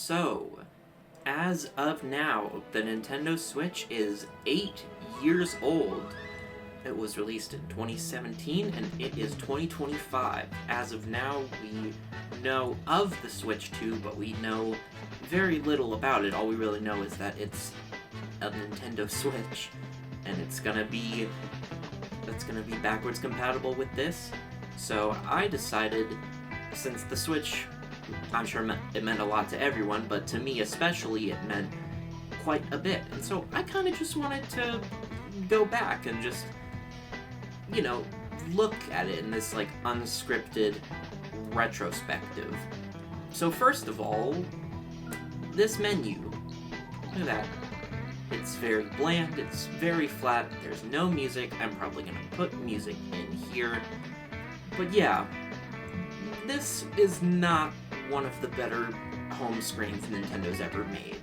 So, as of now, the Nintendo Switch is 8 years old. It was released in 2017 and it is 2025. As of now, we know of the Switch 2, but we know very little about it. All we really know is that it's a Nintendo Switch and it's gonna be backwards compatible with this. So I decided, since the Switch, I'm sure it meant a lot to everyone, but to me especially it meant quite a bit. And so I kind of just wanted to go back and just, look at it in this, unscripted retrospective. So first of all, this menu. Look at that. It's very bland, it's very flat, there's no music. I'm probably gonna put music in here. But yeah, this is not one of the better home screens Nintendo's ever made.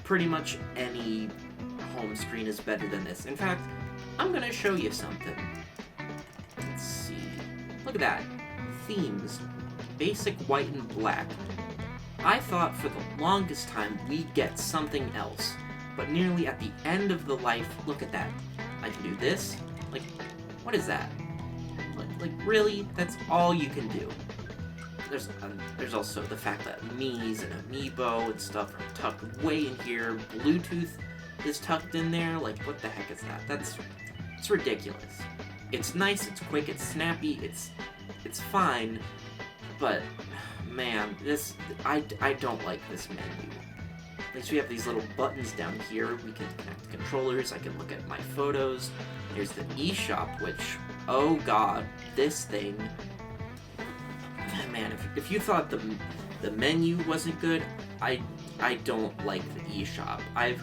Pretty much any home screen is better than this. In fact, I'm gonna show you something. Let's see. Look at that. Themes. Basic white and black. I thought for the longest time we'd get something else, but nearly at the end of the life, look at that. I can do this. What is that? Really? That's all you can do. There's also the fact that Mii's and Amiibo and stuff are tucked way in here. Bluetooth is tucked in there. What the heck is that? It's ridiculous. It's nice, it's quick, it's snappy, it's fine, but man, I don't like this menu. At least we have these little buttons down here. We can connect controllers. I can look at my photos. There's the eShop, which, oh god, this thing. Man, if you thought the menu wasn't good, I don't like the eShop. I've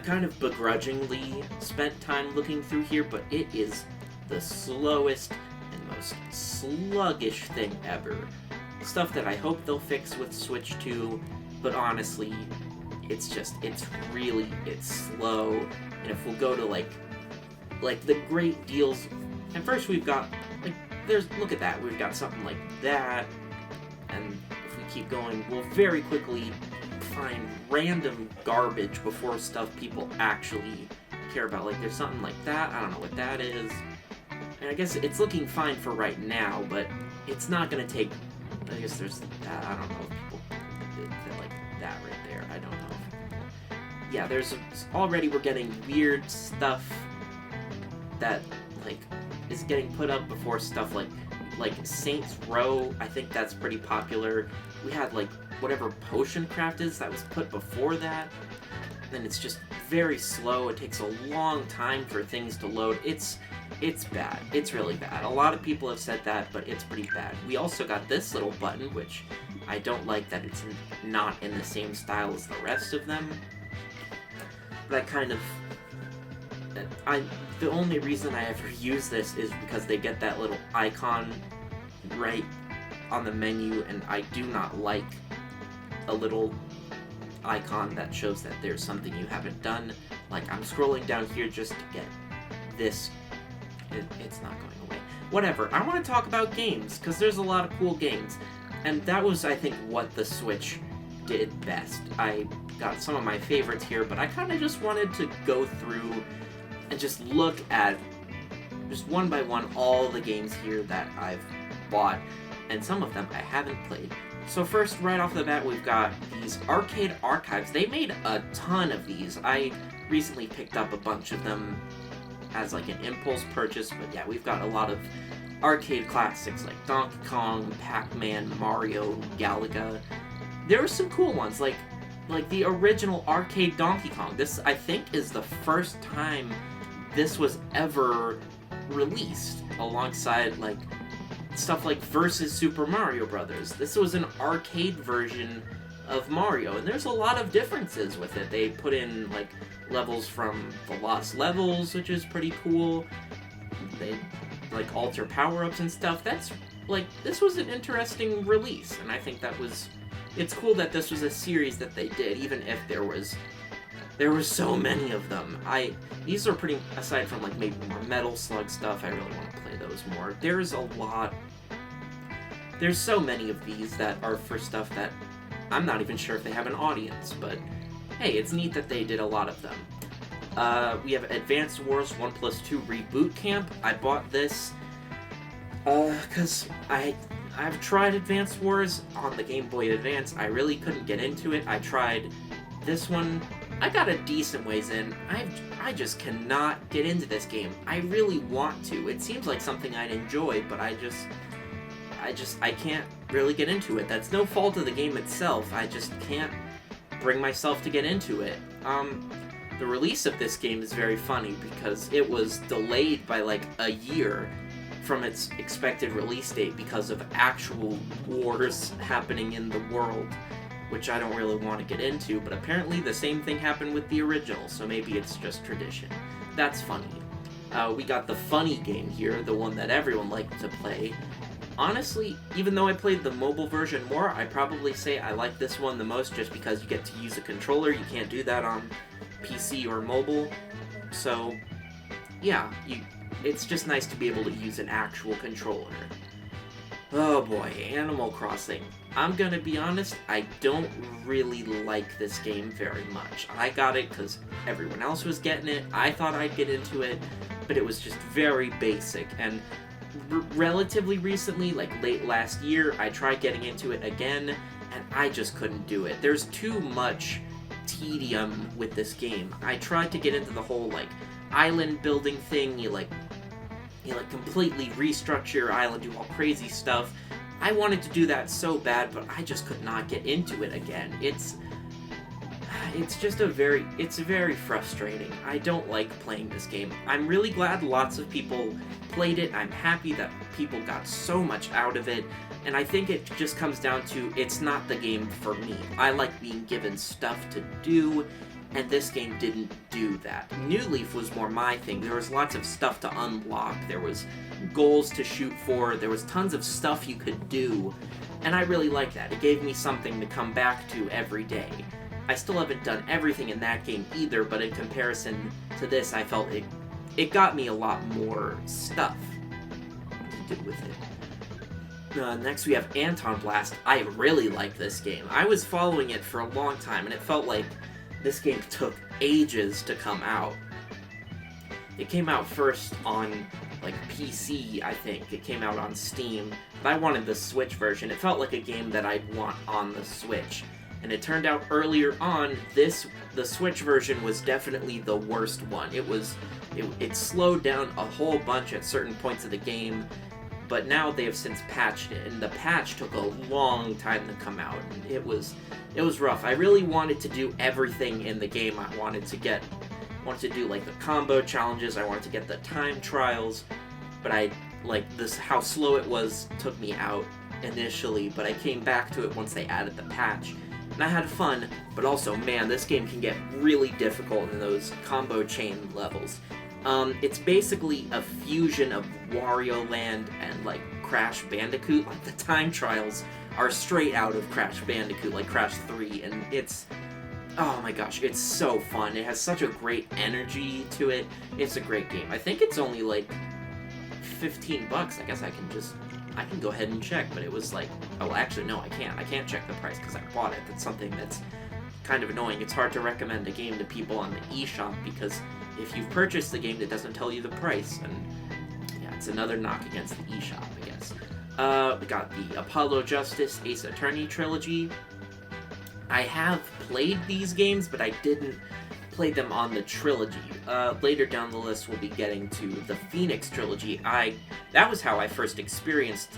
kind of begrudgingly spent time looking through here, but it is the slowest and most sluggish thing ever. Stuff that I hope they'll fix with Switch 2, but honestly, it's slow. And if we'll go to the great deals, and first we've got look at that, we've got something like that, and if we keep going, we'll very quickly find random garbage before stuff people actually care about. There's something like that, I don't know what that is, and I guess it's looking fine for right now, but it's not gonna take, I guess there's that, I don't know if people like that right there, I don't know. Yeah, already we're getting weird stuff that, is getting put up before stuff like Saints Row. I think that's pretty popular. We had, whatever Potion Craft is, that was put before that. And it's just very slow. It takes a long time for things to load. It's bad. It's really bad. A lot of people have said that, but it's pretty bad. We also got this little button, which I don't like that it's not in the same style as the rest of them. That kind of... the only reason I ever use this is because they get that little icon right on the menu, and I do not like a little icon that shows that there's something you haven't done. I'm scrolling down here just to get this. It's not going away. Whatever. I want to talk about games, because there's a lot of cool games. And that was, I think, what the Switch did best. I got some of my favorites here, but I kind of just wanted to go through and just look at, just one by one, all the games here that I've bought, and some of them I haven't played. So first, right off the bat, we've got these arcade archives. They made a ton of these. I recently picked up a bunch of them as an impulse purchase, but yeah, we've got a lot of arcade classics like Donkey Kong, Pac-Man, Mario, Galaga. There were some cool ones, like the original arcade Donkey Kong. This, I think, is the first time this was ever released alongside stuff like Versus Super Mario Brothers. This was an arcade version of Mario, and there's a lot of differences with it. They put in levels from the Lost Levels, which is pretty cool. They alter power-ups and stuff. That's this was an interesting release, and I think it's cool that this was a series that they did, even if there were so many of them. These are pretty, aside from maybe more Metal Slug stuff, I really want to play those more. There's so many of these that are for stuff that I'm not even sure if they have an audience, but hey, it's neat that they did a lot of them. We have Advanced Wars 1+2 Reboot Camp. I bought this because I've tried Advanced Wars on the Game Boy Advance. I really couldn't get into it. I tried this one. I got a decent ways in. I just cannot get into this game. I really want to. It seems like something I'd enjoy, but I can't really get into it. That's no fault of the game itself. I just can't bring myself to get into it. The release of this game is very funny because it was delayed by like a year from its expected release date because of actual wars happening in the world, which I don't really want to get into, but apparently the same thing happened with the original, so maybe it's just tradition. That's funny. We got the funny game here, the one that everyone liked to play. Honestly, even though I played the mobile version more, I'd probably say I like this one the most just because you get to use a controller. You can't do that on PC or mobile. So, yeah, it's just nice to be able to use an actual controller. Oh boy, Animal Crossing. I'm gonna be honest, I don't really like this game very much. I got it because everyone else was getting it, I thought I'd get into it, but it was just very basic, and relatively recently, like late last year, I tried getting into it again, and I just couldn't do it. There's too much tedium with this game. I tried to get into the whole, like, island building thing, you completely restructure your island, do all crazy stuff. I wanted to do that so bad, but I just could not get into it again. It's very frustrating. I don't like playing this game. I'm really glad lots of people played it. I'm happy that people got so much out of it, and I think it just comes down to it's not the game for me. I like being given stuff to do, and this game didn't do that. New Leaf was more my thing. There was lots of stuff to unlock. There was goals to shoot for. There was tons of stuff you could do, and I really liked that. It gave me something to come back to every day. I still haven't done everything in that game either, but in comparison to this, I felt it got me a lot more stuff to do with it. Next we have Anton Blast. I really like this game. I was following it for a long time, and it felt like this game took ages to come out. It came out first on, like, PC, I think. It came out on Steam, but I wanted the Switch version. It felt like a game that I'd want on the Switch. And it turned out earlier on, the Switch version was definitely the worst one. It slowed down a whole bunch at certain points of the game, but now they have since patched it, and the patch took a long time to come out, and it was rough. I really wanted to do everything in the game. I wanted to do, like, the combo challenges, I wanted to get the time trials, but how slow it was took me out initially, but I came back to it once they added the patch. And I had fun, but also, man, this game can get really difficult in those combo chain levels. It's basically a fusion of Wario Land and, like, Crash Bandicoot. Like, the time trials are straight out of Crash Bandicoot, like Crash 3, and oh my gosh, it's so fun. It has such a great energy to it. It's a great game. I think it's only, like, $15. I guess I can go ahead and check, but it was like, oh, actually, no, I can't. I can't check the price because I bought it. That's something that's kind of annoying. It's hard to recommend a game to people on the eShop because if you've purchased the game, it doesn't tell you the price, and yeah, it's another knock against the eShop, I guess. We got the Apollo Justice Ace Attorney trilogy. I have played these games, but I didn't play them on the trilogy. Later down the list, we'll be getting to the Phoenix trilogy. That was how I first experienced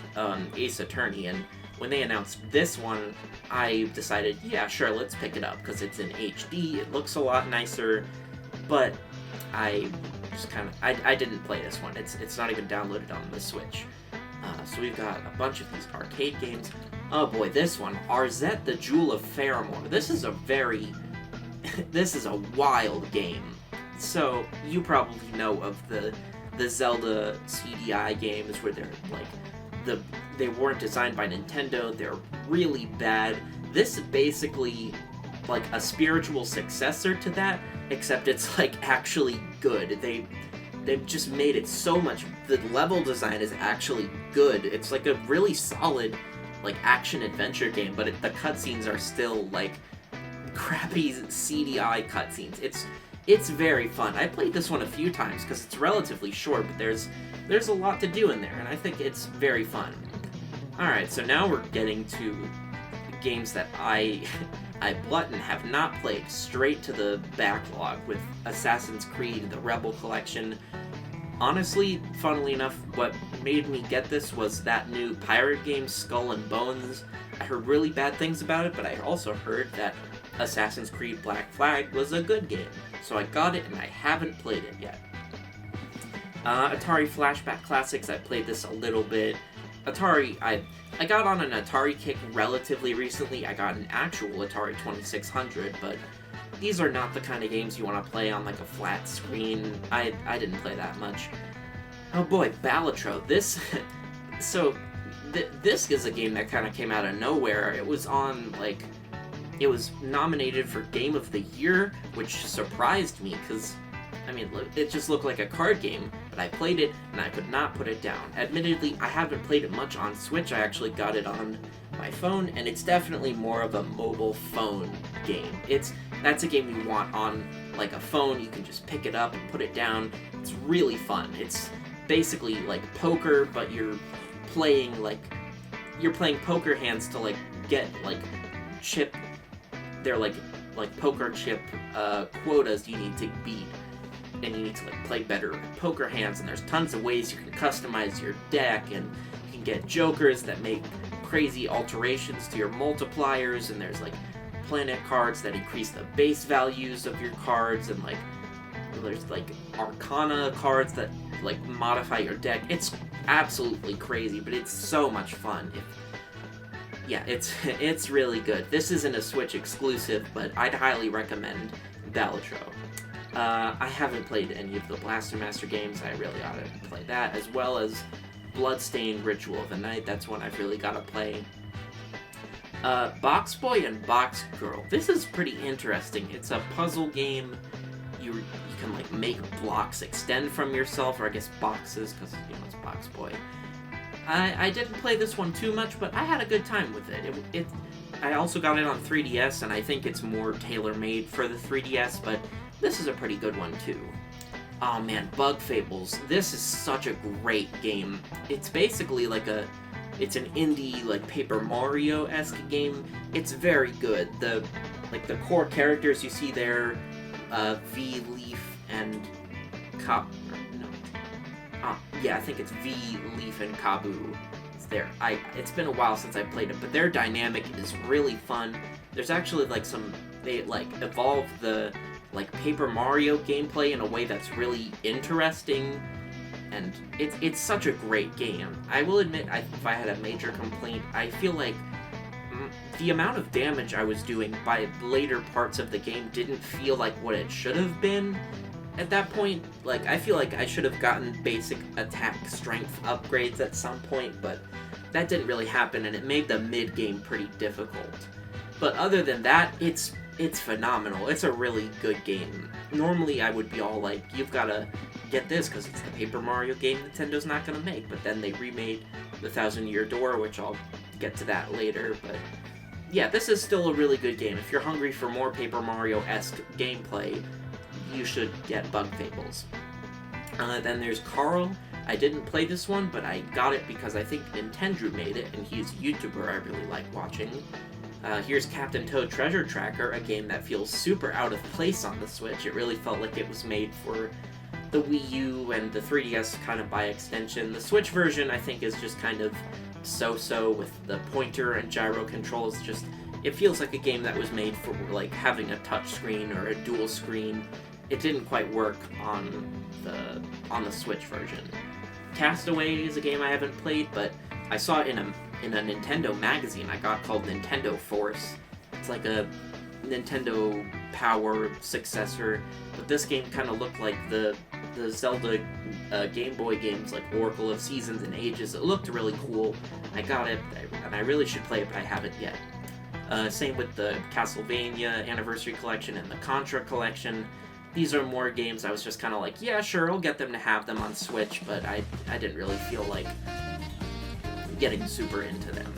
Ace Attorney, and when they announced this one, I decided, yeah, sure, let's pick it up, because it's in HD, it looks a lot nicer, but I didn't play this one. It's not even downloaded on the Switch. So we've got a bunch of these arcade games. Oh boy, this one, Arzette the Jewel of Faramore. This is a wild game. So, you probably know of the Zelda CDI games where they're, like, they weren't designed by Nintendo, they're really bad. This is basically, like, a spiritual successor to that, except it's, like, actually good. They've just made it so much, the level design is actually good. It's, like, a really solid like action-adventure game, but the cutscenes are still, like, crappy CDI cutscenes. It's very fun. I played this one a few times because it's relatively short, but there's a lot to do in there, and I think it's very fun. Alright, so now we're getting to games that I bought and have not played, straight to the backlog with Assassin's Creed, the Rebel Collection. Honestly, funnily enough, what made me get this was that new pirate game, Skull and Bones. I heard really bad things about it, but I also heard that Assassin's Creed Black Flag was a good game. So I got it, and I haven't played it yet. Atari Flashback Classics, I played this a little bit. Atari, I got on an Atari kick relatively recently. I got an actual Atari 2600, but these are not the kind of games you want to play on like a flat screen. I didn't play that much. Oh boy, Balatro. This is a game that kind of came out of nowhere. It was on, like, it was nominated for Game of the Year, which surprised me, because, I mean, it just looked like a card game, but I played it, and I could not put it down. Admittedly, I haven't played it much on Switch. I actually got it on my phone, and it's definitely more of a mobile phone game. That's a game you want on, like, a phone. You can just pick it up and put it down. It's really fun. It's basically like poker, but you're playing poker hands to, like, get, like, chip... They're like poker chip quotas you need to beat, and you need to, like, play better poker hands, and there's tons of ways you can customize your deck, and you can get jokers that make crazy alterations to your multipliers, and there's, like, planet cards that increase the base values of your cards, and, like, there's, like, arcana cards that, like, modify your deck. It's absolutely crazy, but it's so much fun. Yeah, it's really good. This isn't a Switch exclusive, but I'd highly recommend Balatro. I haven't played any of the Blaster Master games. I really ought to play that, as well as Bloodstained Ritual of the Night. That's one I've really got to play. Box Boy and Box Girl. This is pretty interesting. It's a puzzle game. You can, like, make blocks extend from yourself, or I guess boxes, because, you know, it's Box Boy. I didn't play this one too much, but I had a good time with it. I also got it on 3DS, and I think it's more tailor-made for the 3DS, but this is a pretty good one too. Oh man, Bug Fables. This is such a great game. It's basically like it's an indie, like, Paper Mario-esque game. It's very good. The core characters you see there, V, Leaf, and yeah, I think it's V, Leaf, and Kabu. It's there. It's been a while since I played it, but their dynamic is really fun. There's actually, like, they, like, evolved the, like, Paper Mario gameplay in a way that's really interesting, and it's such a great game. I will admit, if I had a major complaint, I feel like the amount of damage I was doing by later parts of the game didn't feel like what it should have been. At that point, like, I feel like I should have gotten basic attack strength upgrades at some point, but that didn't really happen, and it made the mid-game pretty difficult. But other than that, it's phenomenal. It's a really good game. Normally, I would be all like, you've gotta get this because it's the Paper Mario game Nintendo's not gonna make, but then they remade the Thousand Year Door, which I'll get to that later, but yeah, this is still a really good game. If you're hungry for more Paper Mario-esque gameplay, you should get Bug Fables. Then there's Carl. I didn't play this one, but I got it because I think Nintendo made it, and he's a YouTuber I really like watching. Here's Captain Toad Treasure Tracker, a game that feels super out of place on the Switch. It really felt like it was made for the Wii U and the 3DS kind of by extension. The Switch version, I think, is just kind of so-so with the pointer and gyro controls. Just, it feels like a game that was made for, like, having a touch screen or a dual screen. It didn't quite work on the Switch version. Castaway is a game I haven't played, but I saw it in a Nintendo magazine I got called Nintendo Force. It's like a Nintendo Power successor, but this game kind of looked like the Zelda Game Boy games, like Oracle of Seasons and Ages. It looked really cool. I got it, and I really should play it, but I haven't yet. Same with the Castlevania Anniversary Collection and the Contra Collection. These are more games I was just kind of like, yeah, sure, I'll get them to have them on Switch, but I didn't really feel like getting super into them.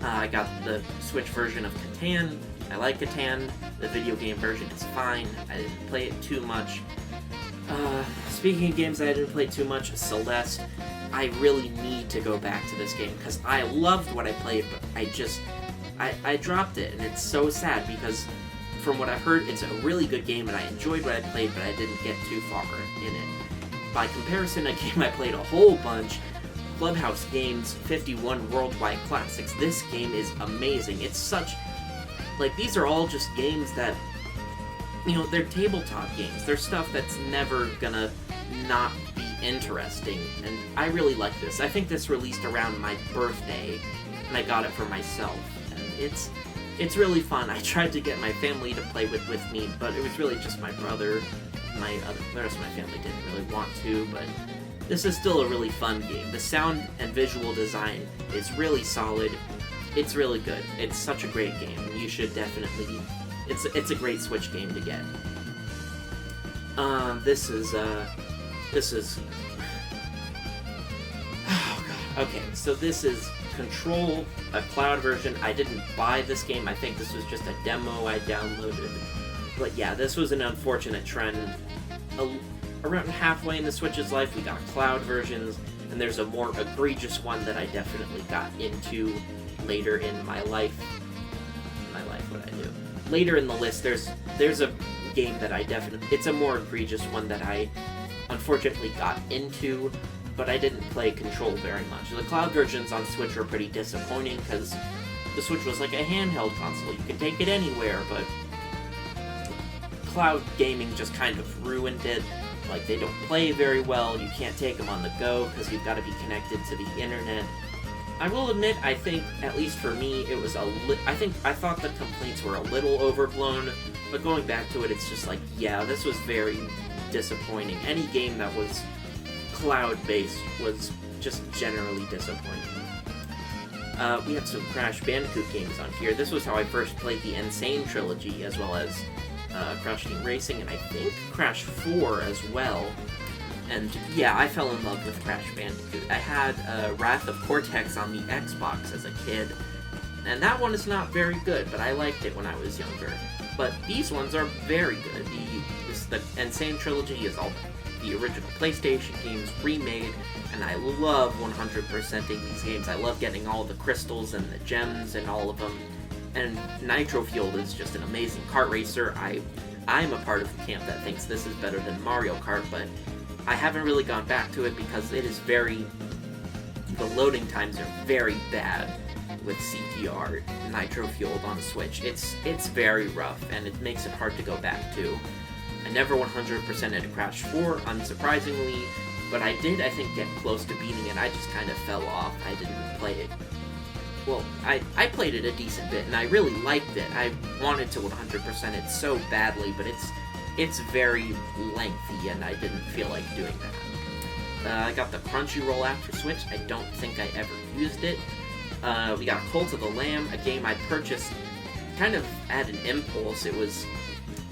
I got the Switch version of Catan. I like Catan. The video game version is fine. I didn't play it too much. Speaking of games that I didn't play too much, Celeste. I really need to go back to this game because I loved what I played, but I dropped it, and it's so sad because from what I've heard, it's a really good game, and I enjoyed what I played, but I didn't get too far in it. By comparison, a game I played a whole bunch, Clubhouse Games 51 Worldwide Classics. This game is amazing. It's such... Like, these are all just games that, you know, they're tabletop games. They're stuff that's never gonna not be interesting, and I really like this. I think this released around my birthday, and I got it for myself, and it's really fun. I tried to get my family to play with me, but it was really just my brother. The rest of my family didn't really want to, but this is still a really fun game. The sound and visual design is really solid. It's really good. It's such a great game. You should definitely... It's a great Switch game to get. This is... Oh god. Okay, so this is Control, a cloud version. I didn't buy this game. I think this was just a demo I downloaded. But yeah, this was an unfortunate trend. Around halfway in the Switch's life, we got cloud versions, and there's a more egregious one that I definitely got into later in my life. What I do. Later in the list, there's a game that I definitely... It's a more egregious one that I unfortunately got into, but I didn't play Control very much. The cloud versions on Switch were pretty disappointing, because the Switch was like a handheld console. You could take it anywhere, but cloud gaming just kind of ruined it. Like, they don't play very well, you can't take them on the go, because you've got to be connected to the internet. I will admit, I think, at least for me, it was I thought the complaints were a little overblown, but going back to it, it's just like, yeah, this was very disappointing. Any game that was cloud-based was just generally disappointing. We have some Crash Bandicoot games on here. This was how I first played the Insane trilogy, as well as Crash Team Racing, and I think Crash 4 as well. And yeah, I fell in love with Crash Bandicoot. I had Wrath of Cortex on the Xbox as a kid, and that one is not very good, but I liked it when I was younger. But these ones are very good. The Insane trilogy is all the original PlayStation games remade, and I love 100%ing these games. I love getting all the crystals and the gems and all of them. And Nitro Fueled is just an amazing kart racer. I'm a part of the camp that thinks this is better than Mario Kart, but I haven't really gone back to it because it is the loading times are very bad with CTR Nitro Fueled on Switch. It's very rough, and it makes it hard to go back to. I never 100%ed Crash 4, unsurprisingly, but I did, I think, get close to beating it. I just kind of fell off. I didn't play it. Well, I played it a decent bit, and I really liked it. I wanted to 100% it so badly, but it's very lengthy, and I didn't feel like doing that. I got the Crunchyroll app for Switch. I don't think I ever used it. We got Cult of the Lamb, a game I purchased kind of at an impulse. It was,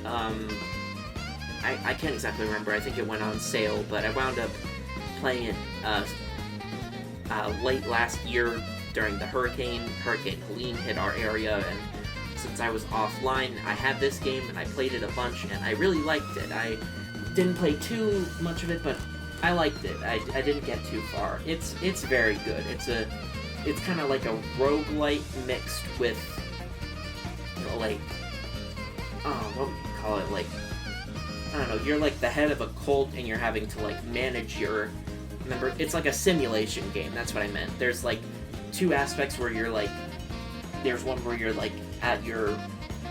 I can't exactly remember. I think it went on sale, but I wound up playing it late last year during the Hurricane Helene hit our area, and since I was offline, I had this game, and I played it a bunch, and I really liked it. I didn't play too much of it, but I liked it. I didn't get too far. It's very good. It's kind of like a roguelite mixed with, you know, like, what would you call it? Like, I don't know, you're like the head of a cult, and you're having to, like, manage your... Remember, it's like a simulation game, that's what I meant. There's, like, two aspects where you're, like... There's one where you're, like,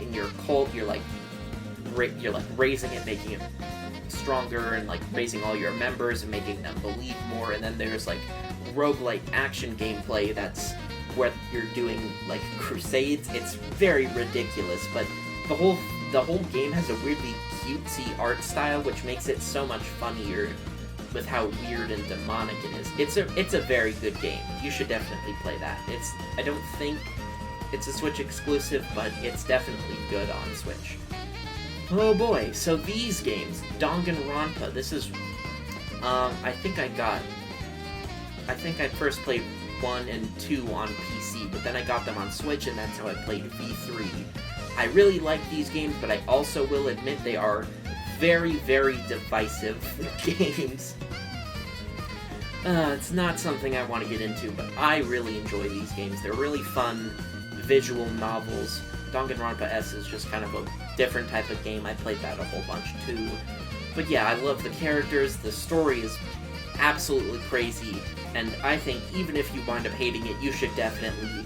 in your cult, you're, like, raising it, making it stronger, and, like, raising all your members and making them believe more, and then there's, like, roguelite action gameplay that's where you're doing, like, crusades. It's very ridiculous, but the whole game has a weirdly cutesy art style, which makes it so much funnier with how weird and demonic it is. It's a very good game. You should definitely play that. I don't think it's a Switch exclusive, but it's definitely good on Switch. Oh boy, so these games, Danganronpa, this is, I think I first played 1 and 2 on PC, but then I got them on Switch, and that's how I played V3. I really like these games, but I also will admit they are very, very divisive games. It's not something I want to get into, but I really enjoy these games. They're really fun, visual novels. Danganronpa S is just kind of a different type of game. I played that a whole bunch too. But yeah, I love the characters, the story is absolutely crazy, and I think even if you wind up hating it, you should definitely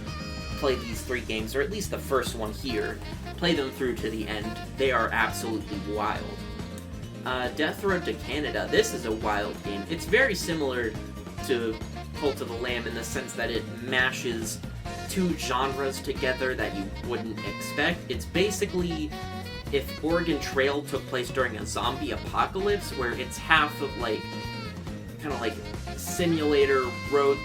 play these 3 games, or at least the first one here. Play them through to the end. They are absolutely wild. Death Road to Canada. This is a wild game. It's very similar to Cult of the Lamb in the sense that it mashes 2 genres together that you wouldn't expect. It's basically if Oregon Trail took place during a zombie apocalypse, where it's half of like kind of like simulator road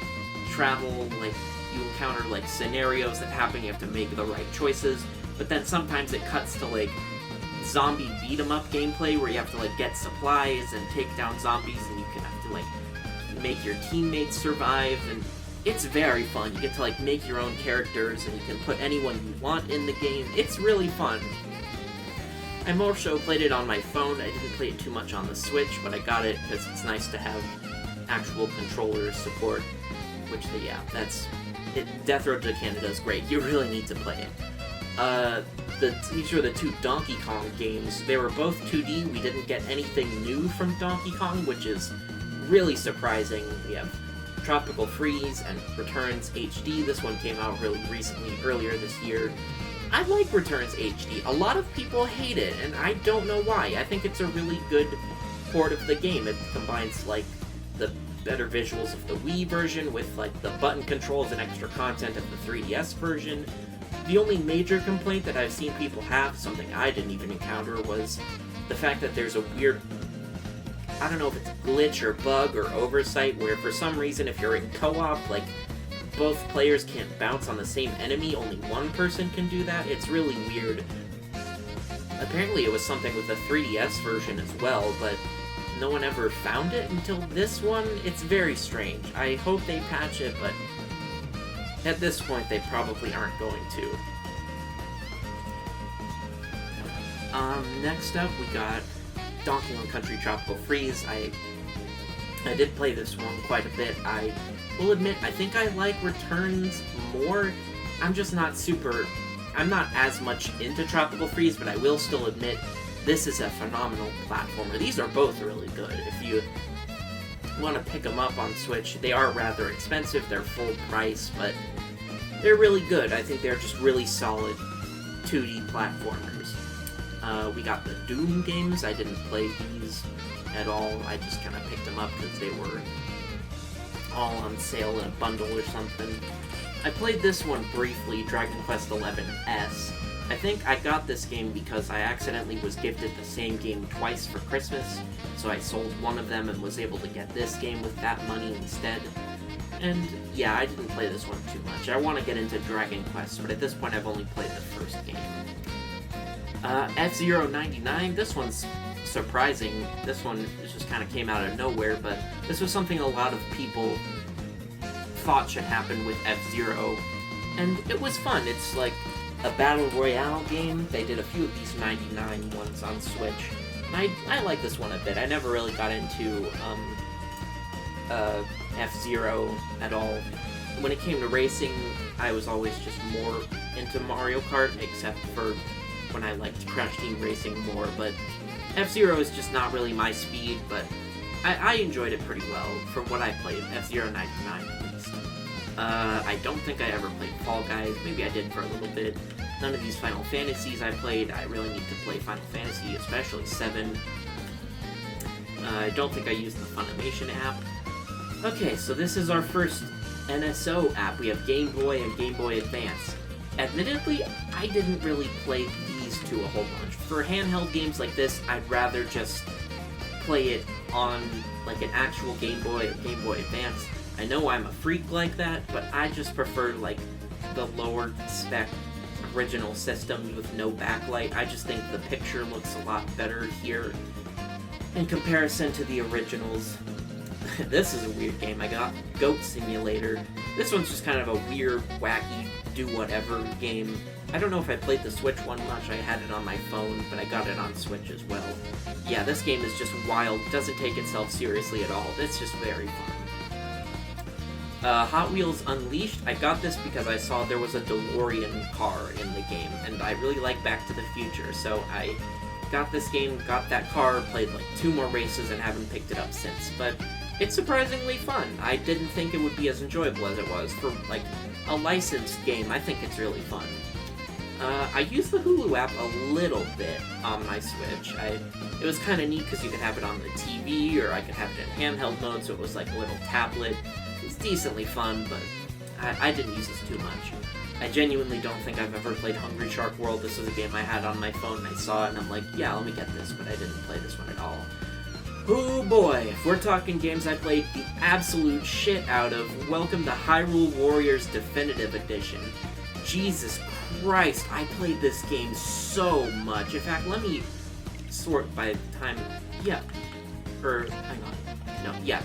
travel, like you encounter like scenarios that happen, you have to make the right choices, but then sometimes it cuts to like zombie beat-em-up gameplay where you have to like get supplies and take down zombies, and you can have to like make your teammates survive, and it's very fun. You get to like make your own characters, and you can put anyone you want in the game. It's really fun. I more so played it on my phone. I didn't play it too much on the Switch, but I got it because it's nice to have actual controller support, which, yeah, that's it. Death Road to Canada is great. You really need to play it. These are the 2 Donkey Kong games. They were both 2D. We didn't get anything new from Donkey Kong, which is really surprising. We have Tropical Freeze and Returns HD. This one came out really recently, earlier this year. I like Returns HD. A lot of people hate it, and I don't know why. I think it's a really good port of the game. It combines, like, the better visuals of the Wii version with, like, the button controls and extra content of the 3DS version. The only major complaint that I've seen people have, something I didn't even encounter, was the fact that there's a weird, I don't know if it's glitch or bug or oversight, where for some reason if you're in co-op, like, both players can't bounce on the same enemy, only one person can do that. It's really weird. Apparently it was something with the 3DS version as well, but no one ever found it until this one. It's very strange. I hope they patch it, but at this point they probably aren't going to. Next up we got Donkey Kong Country Tropical Freeze. I did play this one quite a bit. I will admit, I think I like Returns more. I'm not as much into Tropical Freeze, but I will still admit this is a phenomenal platformer. These are both really good. If you want to pick them up on Switch, they are rather expensive. They're full price, but they're really good. I think they're just really solid 2D platformers. We got the Doom games. I didn't play these at all. I just kind of picked them up because they were all on sale in a bundle or something. I played this one briefly, Dragon Quest XI S. I think I got this game because I accidentally was gifted the same game twice for Christmas, so I sold one of them and was able to get this game with that money instead. And yeah, I didn't play this one too much. I want to get into Dragon Quest, but at this point I've only played the first game. F-Zero 99, this one's surprising. This one just kind of came out of nowhere, but this was something a lot of people thought should happen with F-Zero, and it was fun. It's like a battle royale game. They did a few of these 99 ones on Switch. And I like this one a bit. I never really got into F-Zero at all. When it came to racing, I was always just more into Mario Kart, except for when I liked Crash Team Racing more, but F-Zero is just not really my speed, but I enjoyed it pretty well for what I played, F-Zero 99 at least. I don't think I ever played Fall Guys. Maybe I did for a little bit. None of these Final Fantasies I played. I really need to play Final Fantasy, especially 7. I don't think I used the Funimation app. Okay, so this is our first NSO app. We have Game Boy and Game Boy Advance. Admittedly, I didn't really play these two a whole bunch. For handheld games like this, I'd rather just play it on like an actual Game Boy or Game Boy Advance. I know I'm a freak like that, but I just prefer like the lower spec original systems with no backlight. I just think the picture looks a lot better here in comparison to the originals. This is a weird game. I got Goat Simulator. This one's just kind of a weird, wacky, do-whatever game. I don't know if I played the Switch one much. I had it on my phone, but I got it on Switch as well. Yeah, this game is just wild. Doesn't take itself seriously at all. It's just very fun. Hot Wheels Unleashed. I got this because I saw there was a DeLorean car in the game, and I really like Back to the Future, so I got this game, got that car, played like 2 more races, and haven't picked it up since. But it's surprisingly fun. I didn't think it would be as enjoyable as it was. For like a licensed game, I think it's really fun. I used the Hulu app a little bit on my Switch. It was kind of neat because you could have it on the TV, or I could have it in handheld mode, so it was like a little tablet. It was decently fun, but I didn't use this too much. I genuinely don't think I've ever played Hungry Shark World. This was a game I had on my phone, and I saw it, and I'm like, yeah, let me get this, but I didn't play this one at all. Oh boy, if we're talking games I played the absolute shit out of, welcome to Hyrule Warriors Definitive Edition. Jesus Christ, I played this game so much. In fact, let me sort by the time... Yeah. Hang on. No, yeah.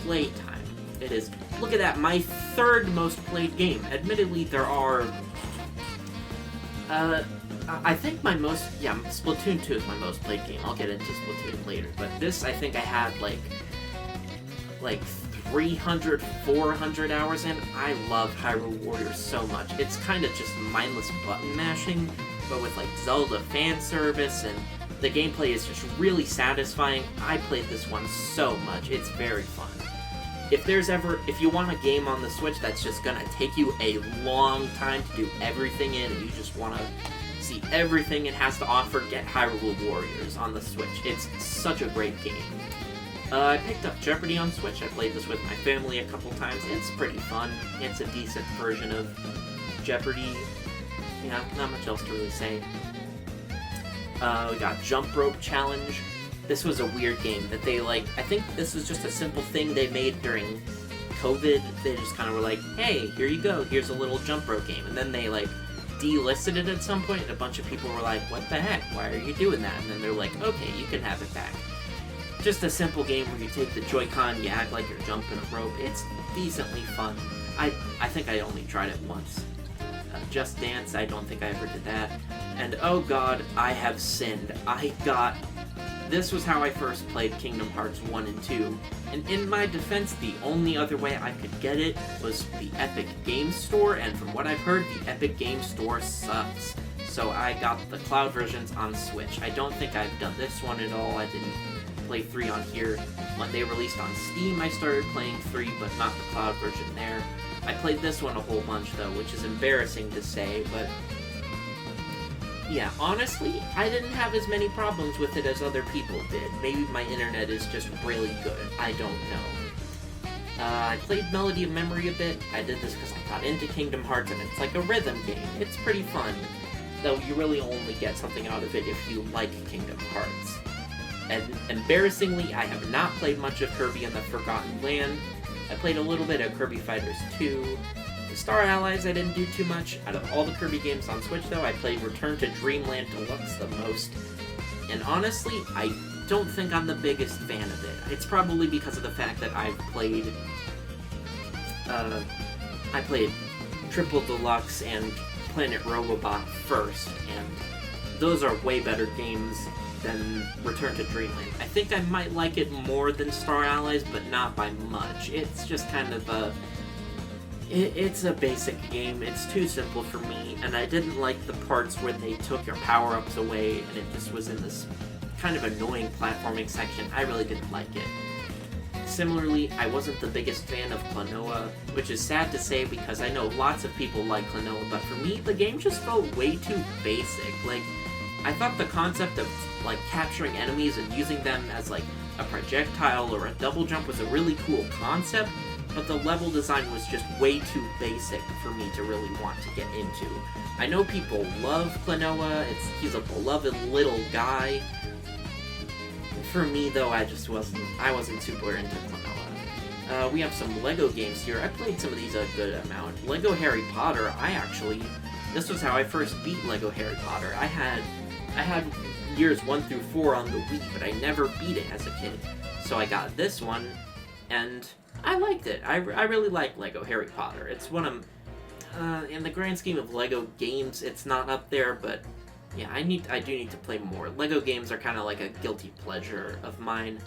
Play time. It is... Look at that, my 3rd most played game. Admittedly, there are... I think my most... Yeah, Splatoon 2 is my most played game. I'll get into Splatoon later. But this, I think I had, like 300, 400 hours in. I love Hyrule Warriors so much. It's kind of just mindless button mashing, but with, like, Zelda fan service, and the gameplay is just really satisfying. I played this one so much. It's very fun. If you want a game on the Switch that's just gonna take you a long time to do everything in, and you just want to see everything it has to offer, get Hyrule Warriors on the Switch. It's such a great game. I picked up Jeopardy on Switch. I played this with my family a couple times. It's pretty fun. It's a decent version of Jeopardy. Yeah, not much else to really say. We got Jump Rope Challenge. This was a weird game that they, I think this was just a simple thing they made during COVID. They just kind of were like, hey, here you go. Here's a little jump rope game. And then they, delisted it at some point, and a bunch of people were like, what the heck? Why are you doing that? And then they're like, okay, you can have it back. Just a simple game where you take the Joy-Con, you act like you're jumping a rope. It's decently fun. I think I only tried it once. Just Dance, I don't think I ever did that. And oh god, I have sinned. This was how I first played Kingdom Hearts 1 and 2, and in my defense, the only other way I could get it was the Epic Games Store, and from what I've heard, the Epic Games Store sucks. So I got the cloud versions on Switch. I don't think I've done this one at all. I didn't play 3 on here. When they released on Steam, I started playing 3, but not the cloud version there. I played this one a whole bunch, though, which is embarrassing to say, but... yeah, honestly, I didn't have as many problems with it as other people did. Maybe my internet is just really good. I don't know. I played Melody of Memory a bit. I did this because I got into Kingdom Hearts, and it's like a rhythm game. It's pretty fun. Though you really only get something out of it if you like Kingdom Hearts. And embarrassingly, I have not played much of Kirby and the Forgotten Land. I played a little bit of Kirby Fighters 2. The Star Allies I didn't do too much. Out of all the Kirby games on Switch, though, I played Return to Dreamland Deluxe the most. And honestly, I don't think I'm the biggest fan of it. It's probably because of the fact that I played Triple Deluxe and Planet Robobot first, and those are way better games than Return to Dreamland. I think I might like it more than Star Allies, but not by much. It's just kind of it's a basic game. It's too simple for me, and I didn't like the parts where they took your power-ups away, and it just was in this kind of annoying platforming section. I really didn't like it. Similarly, I wasn't the biggest fan of Klonoa, which is sad to say because I know lots of people like Klonoa, but for me, the game just felt way too basic. I thought the concept of, capturing enemies and using them as, a projectile or a double jump was a really cool concept, but the level design was just way too basic for me to really want to get into. I know people love Klonoa, he's a beloved little guy. For me, though, I wasn't super into Klonoa. We have some LEGO games here. I played some of these a good amount. LEGO Harry Potter, this was how I first beat LEGO Harry Potter. I had years 1 through 4 on the Wii, but I never beat it as a kid. So I got this one, and I liked it. I really like Lego Harry Potter. It's one of, in the grand scheme of Lego games, it's not up there, but yeah, I do need to play more. Lego games are kind of like a guilty pleasure of mine.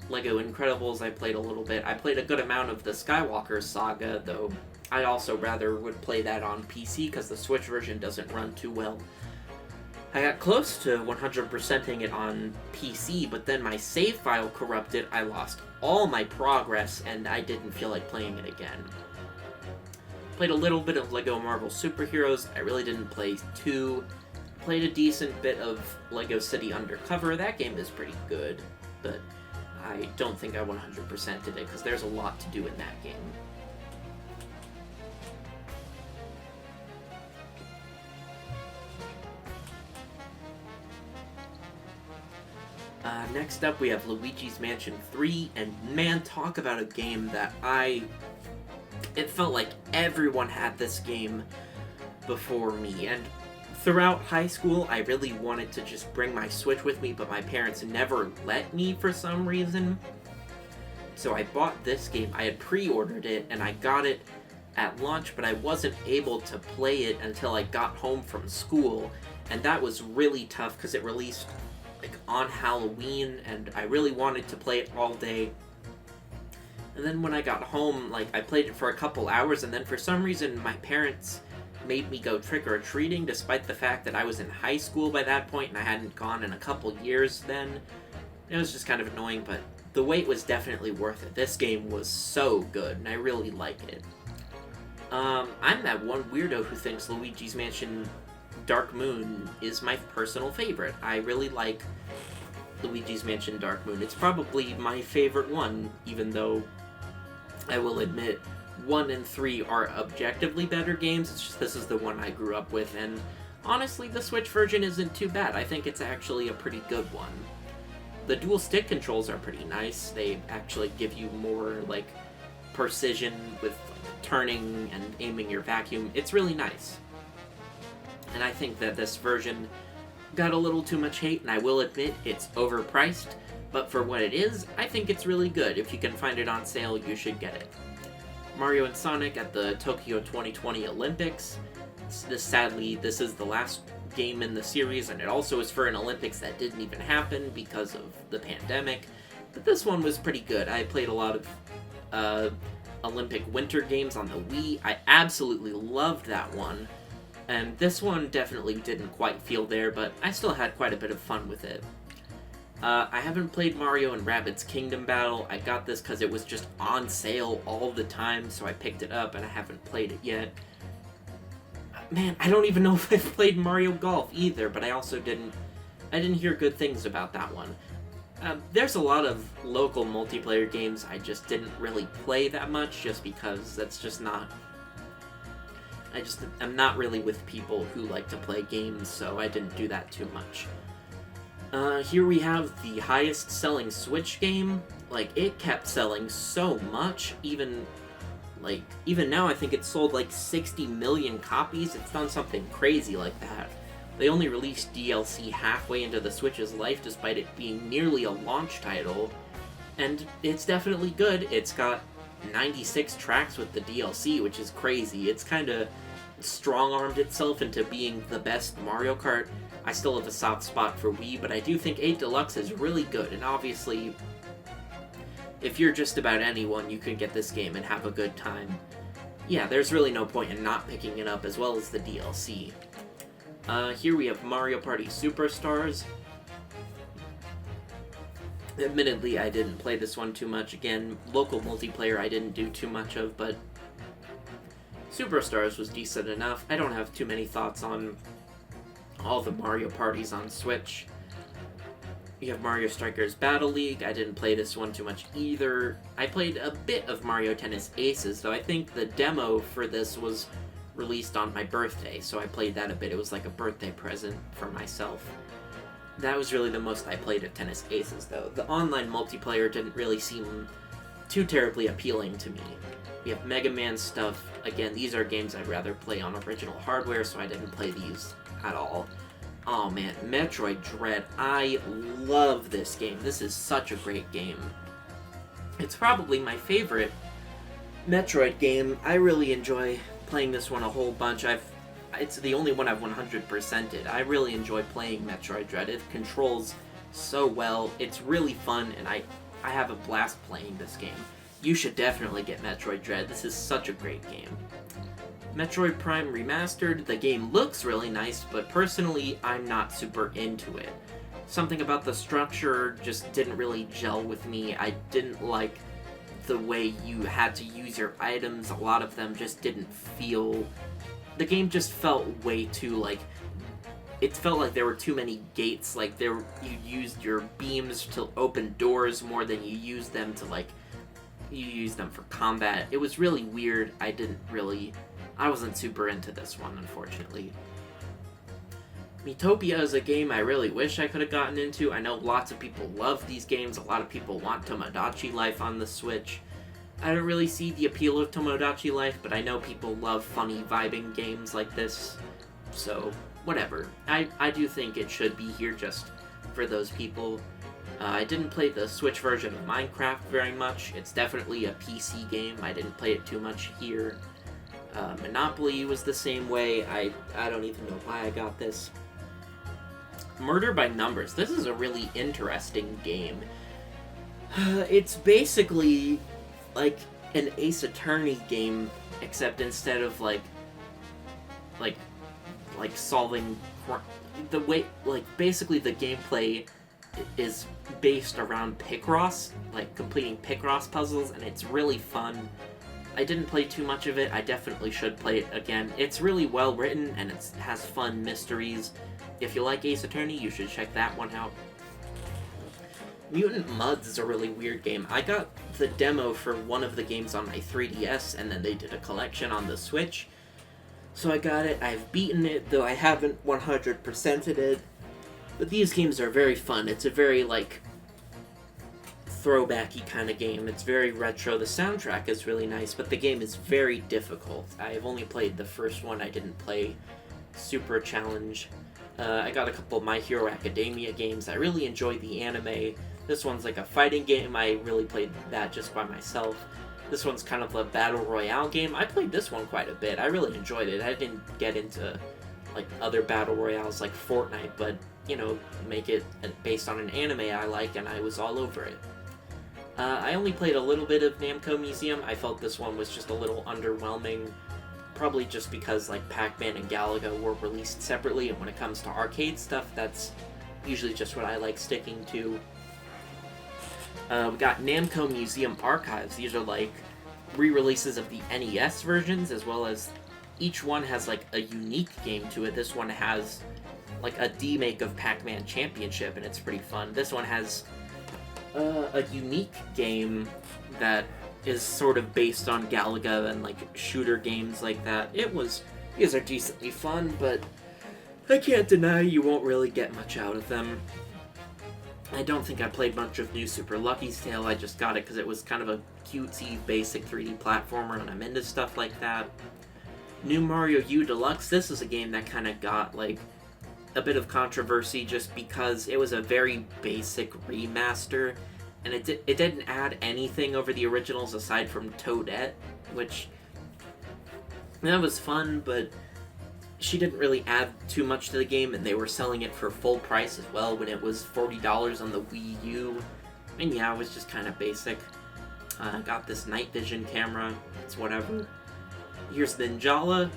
Lego Incredibles I played a little bit. I played a good amount of the Skywalker saga, though I also rather would play that on PC because the Switch version doesn't run too well. I got close to 100%ing it on PC, but then my save file corrupted, I lost all my progress, and I didn't feel like playing it again. Played a little bit of Lego Marvel Superheroes. I really didn't play 2. Played a decent bit of Lego City Undercover. That game is pretty good, but I don't think I 100%ed it because there's a lot to do in that game. Next up, we have Luigi's Mansion 3, and man, talk about a game that it felt like everyone had this game before me, and throughout high school, I really wanted to just bring my Switch with me, but my parents never let me for some reason. So I bought this game. I had pre-ordered it, and I got it at launch, but I wasn't able to play it until I got home from school, and that was really tough because it released on Halloween, and I really wanted to play it all day. And then when I got home, I played it for a couple hours, and then for some reason my parents made me go trick-or-treating, despite the fact that I was in high school by that point and I hadn't gone in a couple years then. It was just kind of annoying, but the wait was definitely worth it. This game was so good, and I really like it. I'm that one weirdo who thinks Luigi's Mansion Dark Moon is my personal favorite. I really like Luigi's Mansion Dark Moon. It's probably my favorite one, even though I will admit 1 and 3 are objectively better games. It's just this is the one I grew up with, and honestly, the Switch version isn't too bad. I think it's actually a pretty good one. The dual stick controls are pretty nice. They actually give you more, precision with turning and aiming your vacuum. It's really nice. And I think that this version got a little too much hate, and I will admit it's overpriced, but for what it is, I think it's really good. If you can find it on sale, you should get it. Mario and Sonic at the Tokyo 2020 Olympics. Sadly, this is the last game in the series, and it also is for an Olympics that didn't even happen because of the pandemic, but this one was pretty good. I played a lot of Olympic Winter Games on the Wii. I absolutely loved that one. And this one definitely didn't quite feel there, but I still had quite a bit of fun with it. I haven't played Mario and Rabbids Kingdom Battle. I got this because it was just on sale all the time, so I picked it up, and I haven't played it yet. Man, I don't even know if I've played Mario Golf either, but I also didn't hear good things about that one. There's a lot of local multiplayer games I just didn't really play that much, just because that's just not... I'm not really with people who like to play games, so I didn't do that too much. Here we have the highest selling Switch game. It kept selling so much, even now I think it's sold 60 million copies. It's done something crazy like that. They only released DLC halfway into the Switch's life, despite it being nearly a launch title, and it's definitely good. It's got 96 tracks with the DLC, which is crazy. It's kind of strong-armed itself into being the best Mario Kart. I still have a soft spot for Wii, but I do think 8 Deluxe is really good, and obviously, if you're just about anyone, you can get this game and have a good time. Yeah, there's really no point in not picking it up, as well as the DLC. Here we have Mario Party Superstars. Admittedly, I didn't play this one too much. Again, local multiplayer I didn't do too much of, but Superstars was decent enough. I don't have too many thoughts on all the Mario parties on Switch. You have Mario Strikers Battle League. I didn't play this one too much either. I played a bit of Mario Tennis Aces, though I think the demo for this was released on my birthday, so I played that a bit. It was like a birthday present for myself. That was really the most I played of Tennis Aces, though. The online multiplayer didn't really seem too terribly appealing to me. We have Mega Man stuff. Again, these are games I'd rather play on original hardware, so I didn't play these at all. Oh man, Metroid Dread. I love this game. This is such a great game. It's probably my favorite Metroid game. I really enjoy playing this one a whole bunch. It's the only one I've 100%ed. I really enjoy playing Metroid Dread. It controls so well. It's really fun, and I have a blast playing this game. You should definitely get Metroid Dread. This is such a great game. Metroid Prime Remastered, the game looks really nice, but personally, I'm not super into it. Something about the structure just didn't really gel with me. I didn't like the way you had to use your items. A lot of them just didn't feel... The game just felt way too, like... It felt like there were too many gates, like you used your beams to open doors more than you used them to, like... You used them for combat. It was really weird. I wasn't super into this one, unfortunately. Miitopia is a game I really wish I could have gotten into. I know lots of people love these games. A lot of people want Tomodachi Life on the Switch. I don't really see the appeal of Tomodachi Life, but I know people love funny, vibing games like this. So, whatever. I do think it should be here just for those people. I didn't play the Switch version of Minecraft very much. It's definitely a PC game. I didn't play it too much here. Monopoly was the same way. I don't even know why I got this. Murder by Numbers. This is a really interesting game. It's basically like an Ace Attorney game, except instead of like solving the way, like, basically the gameplay is based around Picross, like completing Picross puzzles, and it's really fun. I didn't play too much of it. I definitely should play it again. It's really well written, and it has fun mysteries. If you like Ace Attorney, you should check that one out. Mutant Mudds is a really weird game. I got the demo for one of the games on my 3DS, and then they did a collection on the Switch. So I got it. I've beaten it, though I haven't 100%ed it. But these games are very fun. It's a very, like, throwbacky kind of game. It's very retro. The soundtrack is really nice, but the game is very difficult. I've only played the first one. I didn't play Super Challenge. I got a couple My Hero Academia games. I really enjoyed the anime. This one's like a fighting game. I really played that just by myself. This one's kind of a battle royale game. I played this one quite a bit. I really enjoyed it. I didn't get into like other battle royales like Fortnite, but you know, make it based on an anime I like, and I was all over it. I only played a little bit of Namco Museum. I felt this one was just a little underwhelming, probably just because like Pac-Man and Galaga were released separately, and when it comes to arcade stuff, that's usually just what I like sticking to. We got Namco Museum Archives. These are like re-releases of the NES versions, as well as each one has like a unique game to it. This one has like a demake of Pac-Man Championship, and it's pretty fun. This one has a unique game that is sort of based on Galaga and like shooter games like that. These are decently fun, but I can't deny you won't really get much out of them. I don't think I played much of New Super Lucky's Tale. I just got it because it was kind of a cutesy, basic 3D platformer, and I'm into stuff like that. New Mario U Deluxe. This is a game that kind of got like a bit of controversy just because it was a very basic remaster, and it didn't add anything over the originals aside from Toadette, which that was fun, but she didn't really add too much to the game, and they were selling it for full price as well when it was $40 on the Wii U. And yeah, it was just kind of basic. I got this night vision camera. It's whatever. Here's Ninjala.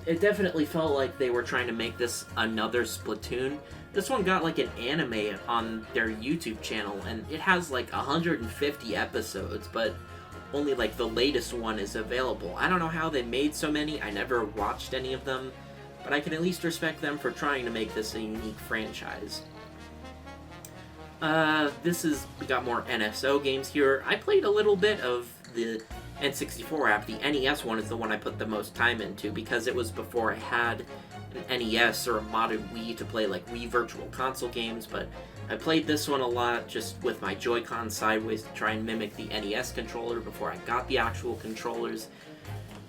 It definitely felt like they were trying to make this another Splatoon. This one got like an anime on their YouTube channel, and it has like 150 episodes, but only like the latest one is available. I don't know how they made so many. I never watched any of them, but I can at least respect them for trying to make this a unique franchise. We got more NSO games here. I played a little bit of the N64 app. The NES one is the one I put the most time into because it was before I had an NES or a modern Wii to play like Wii Virtual Console games, but I played this one a lot just with my Joy-Con sideways to try and mimic the NES controller before I got the actual controllers.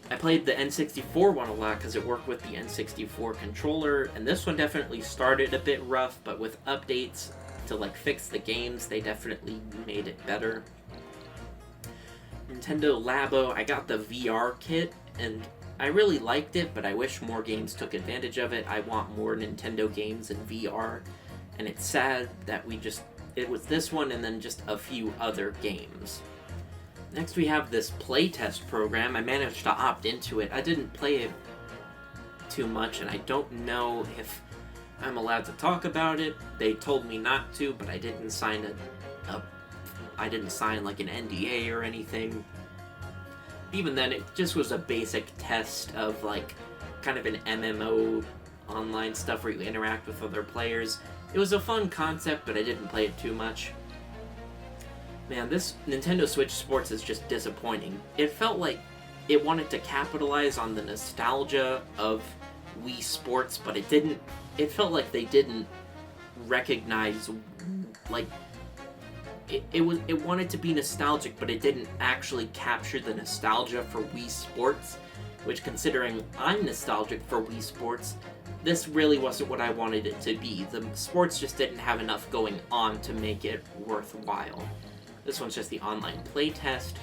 I played the N64 one a lot because it worked with the N64 controller, and this one definitely started a bit rough, but with updates to like fix the games, they definitely made it better. Nintendo Labo, I got the VR kit, and I really liked it, but I wish more games took advantage of it. I want more Nintendo games in VR, and it's sad that it was this one and then just a few other games. Next we have this playtest program. I managed to opt into it. I didn't play it too much, and I don't know if I'm allowed to talk about it. They told me not to, but I didn't sign I didn't sign like an NDA or anything. Even then, it just was a basic test of like kind of an MMO online stuff where you interact with other players. It was a fun concept, but I didn't play it too much. Man, this Nintendo Switch Sports is just disappointing. It felt like it wanted to capitalize on the nostalgia of Wii Sports, but it didn't. It felt like they didn't recognize, like, it wanted to be nostalgic, but it didn't actually capture the nostalgia for Wii Sports, which, considering I'm nostalgic for Wii Sports, this really wasn't what I wanted it to be. The sports just didn't have enough going on to make it worthwhile. This one's just the online playtest.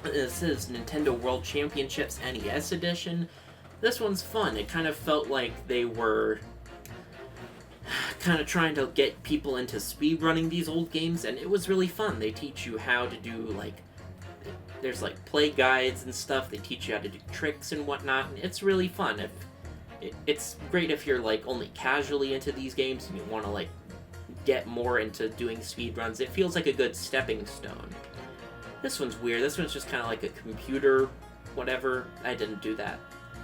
This is Nintendo World Championships NES Edition. This one's fun. It kind of felt like they were kind of trying to get people into speedrunning these old games, and it was really fun. They teach you how to do, like, there's like play guides and stuff. They teach you how to do tricks and whatnot, and it's really fun. It's great if you're like only casually into these games and you want to like get more into doing speedruns. It feels like a good stepping stone. This one's weird. This one's just kind of like a computer whatever. I didn't do that.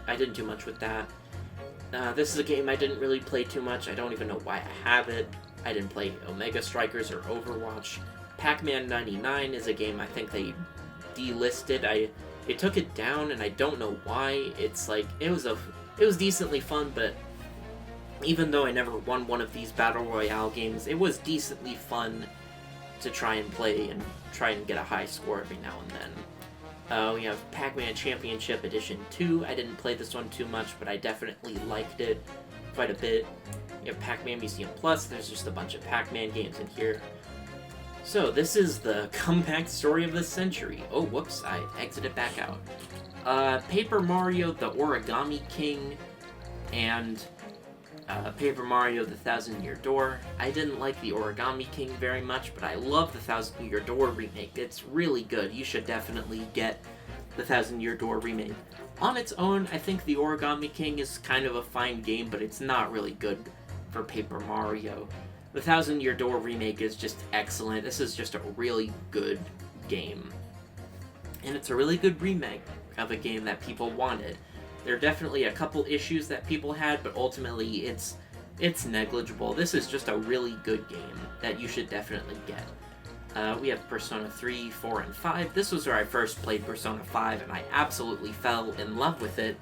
I didn't do much with that. This is a game I didn't really play too much. I don't even know why I have it. I didn't play Omega Strikers or Overwatch. Pac-Man 99 is a game I think they delisted. They took it down, and I don't know why. It's like, it was decently fun, but even though I never won one of these Battle Royale games, it was decently fun to try and play and try and get a high score every now and then. We have Pac-Man Championship Edition 2. I didn't play this one too much, but I definitely liked it quite a bit. We have Pac-Man Museum Plus. There's just a bunch of Pac-Man games in here. So, this is the comeback story of the century. Oh, whoops, I exited back out. Paper Mario, the Origami King, and Paper Mario, the Thousand Year Door. I didn't like the Origami King very much, but I love the Thousand Year Door remake. It's really good. You should definitely get the Thousand Year Door remake. On its own, I think the Origami King is kind of a fine game, but it's not really good for Paper Mario. The Thousand Year Door remake is just excellent. This is just a really good game. And it's a really good remake of a game that people wanted. There are definitely a couple issues that people had, but ultimately it's negligible. This is just a really good game that you should definitely get. We have Persona 3, 4, and 5. This was where I first played Persona 5, and I absolutely fell in love with it.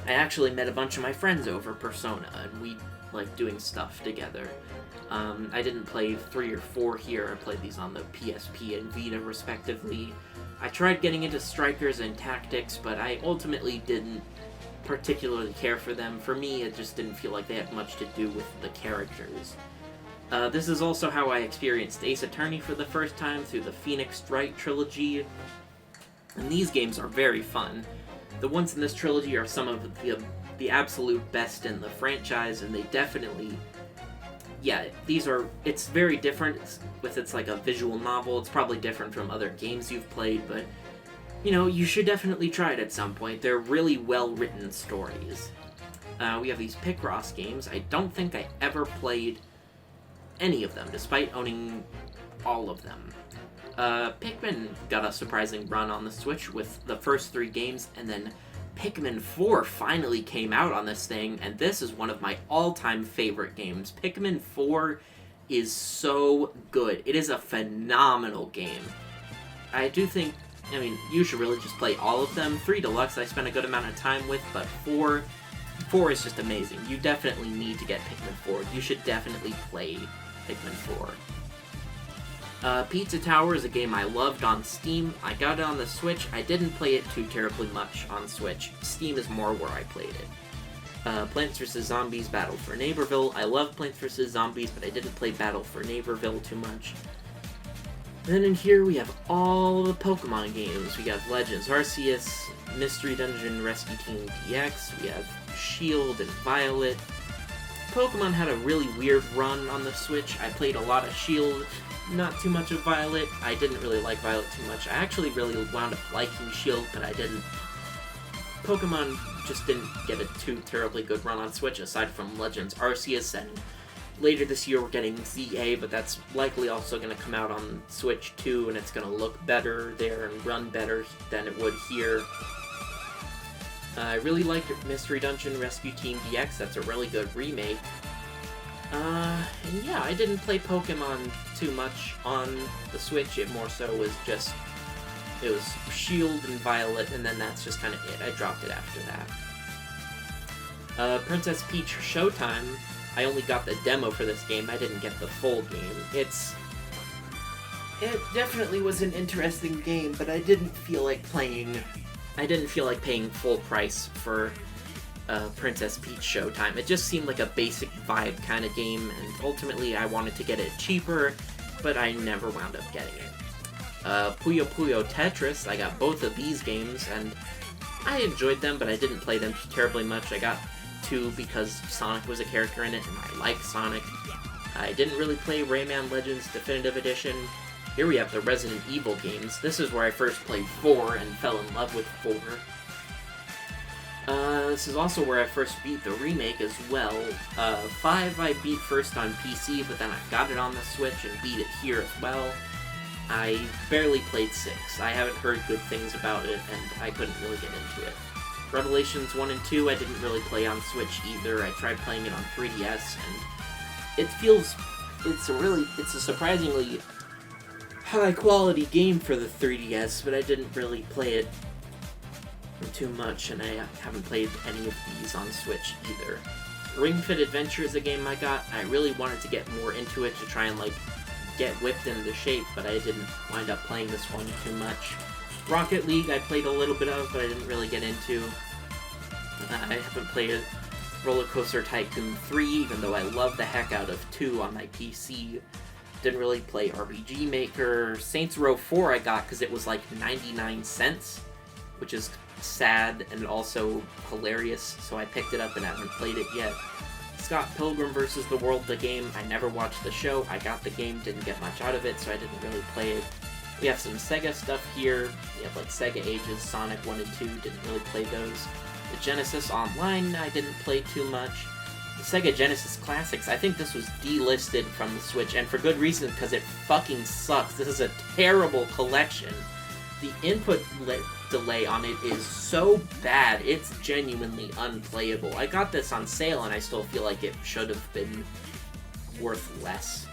I actually met a bunch of my friends over Persona, and we like doing stuff together. I didn't play 3 or 4 here. I played these on the PSP and Vita, respectively. I tried getting into Strikers and Tactics, but I ultimately didn't particularly care for them. For me, it just didn't feel like they had much to do with the characters. This is also how I experienced Ace Attorney for the first time, through the Phoenix Wright trilogy, and these games are very fun. The ones in this trilogy are some of the absolute best in the franchise, and they definitely, yeah, it's very different it's like a visual novel. It's probably different from other games you've played, but you know, you should definitely try it at some point. They're really well-written stories. We have these Picross games. I don't think I ever played any of them, despite owning all of them. Pikmin got a surprising run on the Switch with the first 3 games, and then Pikmin 4 finally came out on this thing, and this is one of my all-time favorite games. Pikmin 4 is so good. It is a phenomenal game. I do think, I mean, you should really just play all of them. 3 Deluxe I spent a good amount of time with, but 4 is just amazing. You definitely need to get Pikmin 4. You should definitely play Pikmin 4. Pizza Tower is a game I loved on Steam. I got it on the Switch. I didn't play it too terribly much on Switch. Steam is more where I played it. Plants vs. Zombies Battle for Neighborville. I love Plants vs. Zombies, but I didn't play Battle for Neighborville too much. Then in here we have all the Pokemon games. We have Legends Arceus, Mystery Dungeon Rescue Team DX, we have Shield and Violet. Pokemon had a really weird run on the Switch. I played a lot of Shield, not too much of Violet. I didn't really like Violet too much. I actually really wound up liking Shield, but I didn't. Pokemon just didn't get a too terribly good run on Switch, aside from Legends Arceus, and later this year we're getting ZA, but that's likely also going to come out on Switch too, and it's going to look better there and run better than it would here. I really liked Mystery Dungeon Rescue Team DX, that's a really good remake. And yeah, I didn't play Pokemon too much on the Switch, it more so was just, it was Shield and Violet, and then that's just kind of it. I dropped it after that. Princess Peach Showtime, I only got the demo for this game, I didn't get the full game. It definitely was an interesting game, but I didn't feel like paying full price for Princess Peach Showtime. It just seemed like a basic vibe kind of game, and ultimately I wanted to get it cheaper, but I never wound up getting it. Puyo Puyo Tetris, I got both of these games, and I enjoyed them, but I didn't play them terribly much. I got 2 because Sonic was a character in it, and I like Sonic. I didn't really play Rayman Legends Definitive Edition. Here we have the Resident Evil games. This is where I first played 4 and fell in love with 4. This is also where I first beat the remake as well. 5 I beat first on PC, but then I got it on the Switch and beat it here as well. I barely played 6. I haven't heard good things about it, and I couldn't really get into it. Revelations 1 and 2 I didn't really play on Switch either. I tried playing it on 3DS, and it's a surprisingly high quality game for the 3DS, but I didn't really play it too much, and I haven't played any of these on Switch either. Ring Fit Adventure is a game I got. I really wanted to get more into it to try and get whipped into shape, but I didn't wind up playing this one too much. Rocket League I played a little bit of, but I didn't really get into. I haven't played Roller Coaster Tycoon 3, even though I love the heck out of 2 on my PC. Didn't really play RPG Maker. Saints Row 4 I got because it was like 99 cents, which is sad and also hilarious, so I picked it up and haven't played it yet. Scott Pilgrim vs. the World, the game. I never watched the show. I got the game, didn't get much out of it, so I didn't really play it. We have some Sega stuff here. We have Sega Ages, Sonic 1 and 2, didn't really play those. The Genesis Online, I didn't play too much. The Sega Genesis Classics, I think this was delisted from the Switch, and for good reason, because it fucking sucks. This is a terrible collection. The input delay on it is so bad, it's genuinely unplayable. I got this on sale, and I still feel like it should have been worth less.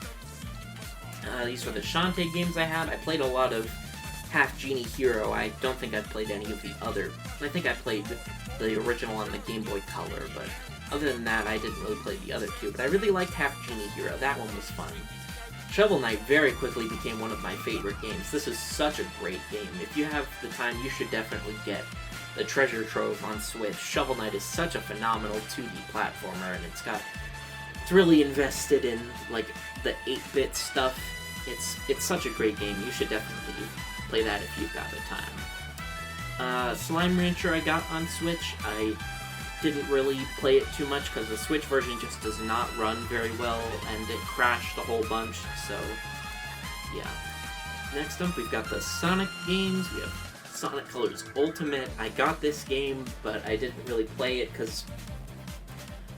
These were the Shantae games I had. I played a lot of Half Genie Hero. I don't think I've played any of the other. I think I played the original on the Game Boy Color, but other than that, I didn't really play the other 2. But I really liked Half Genie Hero. That one was fun. Shovel Knight very quickly became one of my favorite games. This is such a great game. If you have the time, you should definitely get the Treasure Trove on Switch. Shovel Knight is such a phenomenal 2D platformer, and it's really invested in the 8-bit stuff. It's such a great game. You should definitely play that if you've got the time. Slime Rancher I got on Switch. I didn't really play it too much because the Switch version just does not run very well, and it crashed a whole bunch, so yeah. Next up, we've got the Sonic games. We have Sonic Colors Ultimate. I got this game, but I didn't really play it because,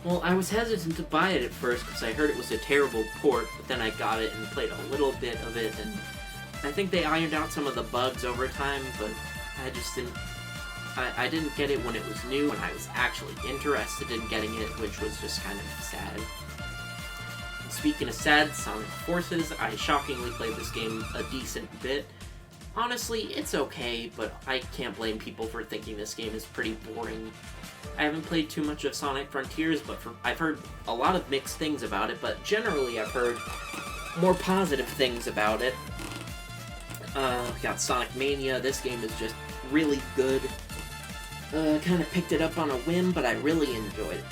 well, I was hesitant to buy it at first because I heard it was a terrible port, but then I got it and played a little bit of it, and I think they ironed out some of the bugs over time, but I just didn't get it when it was new, and I was actually interested in getting it, which was just kind of sad. Speaking of sad, Sonic Forces, I shockingly played this game a decent bit. Honestly, it's okay, but I can't blame people for thinking this game is pretty boring. I haven't played too much of Sonic Frontiers, but I've heard a lot of mixed things about it, but generally I've heard more positive things about it. We got Sonic Mania. This game is just really good. Kind of picked it up on a whim, but I really enjoyed it.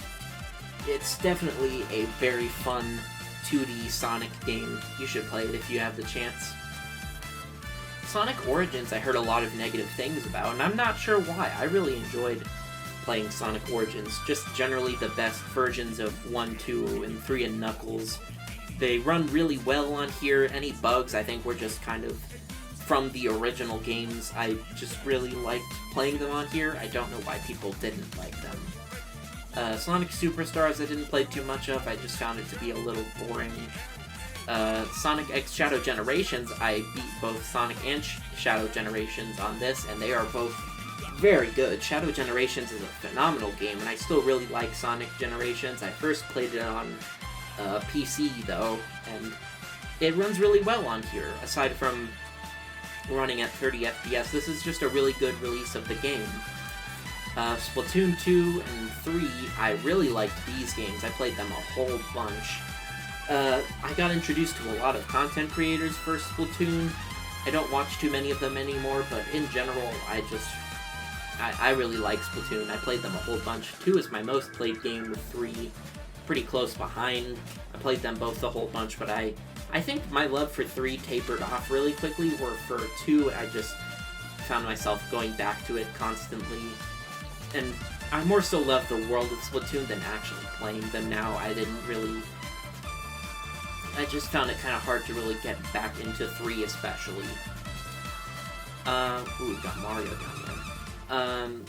It's definitely a very fun 2D Sonic game. You should play it if you have the chance. Sonic Origins I heard a lot of negative things about, and I'm not sure why. I really enjoyed playing Sonic Origins, just generally the best versions of 1, 2, and 3 and Knuckles. They run really well on here. Any bugs I think were just kind of from the original games. I just really liked playing them on here. I don't know why people didn't like them. Sonic Superstars I didn't play too much of. I just found it to be a little boring. Sonic X Shadow Generations, I beat both Sonic and Shadow Generations on this, and they are both very good. Shadow Generations is a phenomenal game, and I still really like Sonic Generations. I first played it on PC, though, and it runs really well on here. Aside from running at 30 FPS, this is just a really good release of the game. Splatoon 2 and 3, I really liked these games. I played them a whole bunch. I got introduced to a lot of content creators for Splatoon. I don't watch too many of them anymore, but in general, I really like Splatoon. I played them a whole bunch. 2 is my most played game, with 3 pretty close behind. I played them both a whole bunch, but I think my love for 3 tapered off really quickly, where for 2, I just found myself going back to it constantly. And I more so love the world of Splatoon than actually playing them now. I just found it kind of hard to really get back into 3 especially. Ooh, we got Mario down there.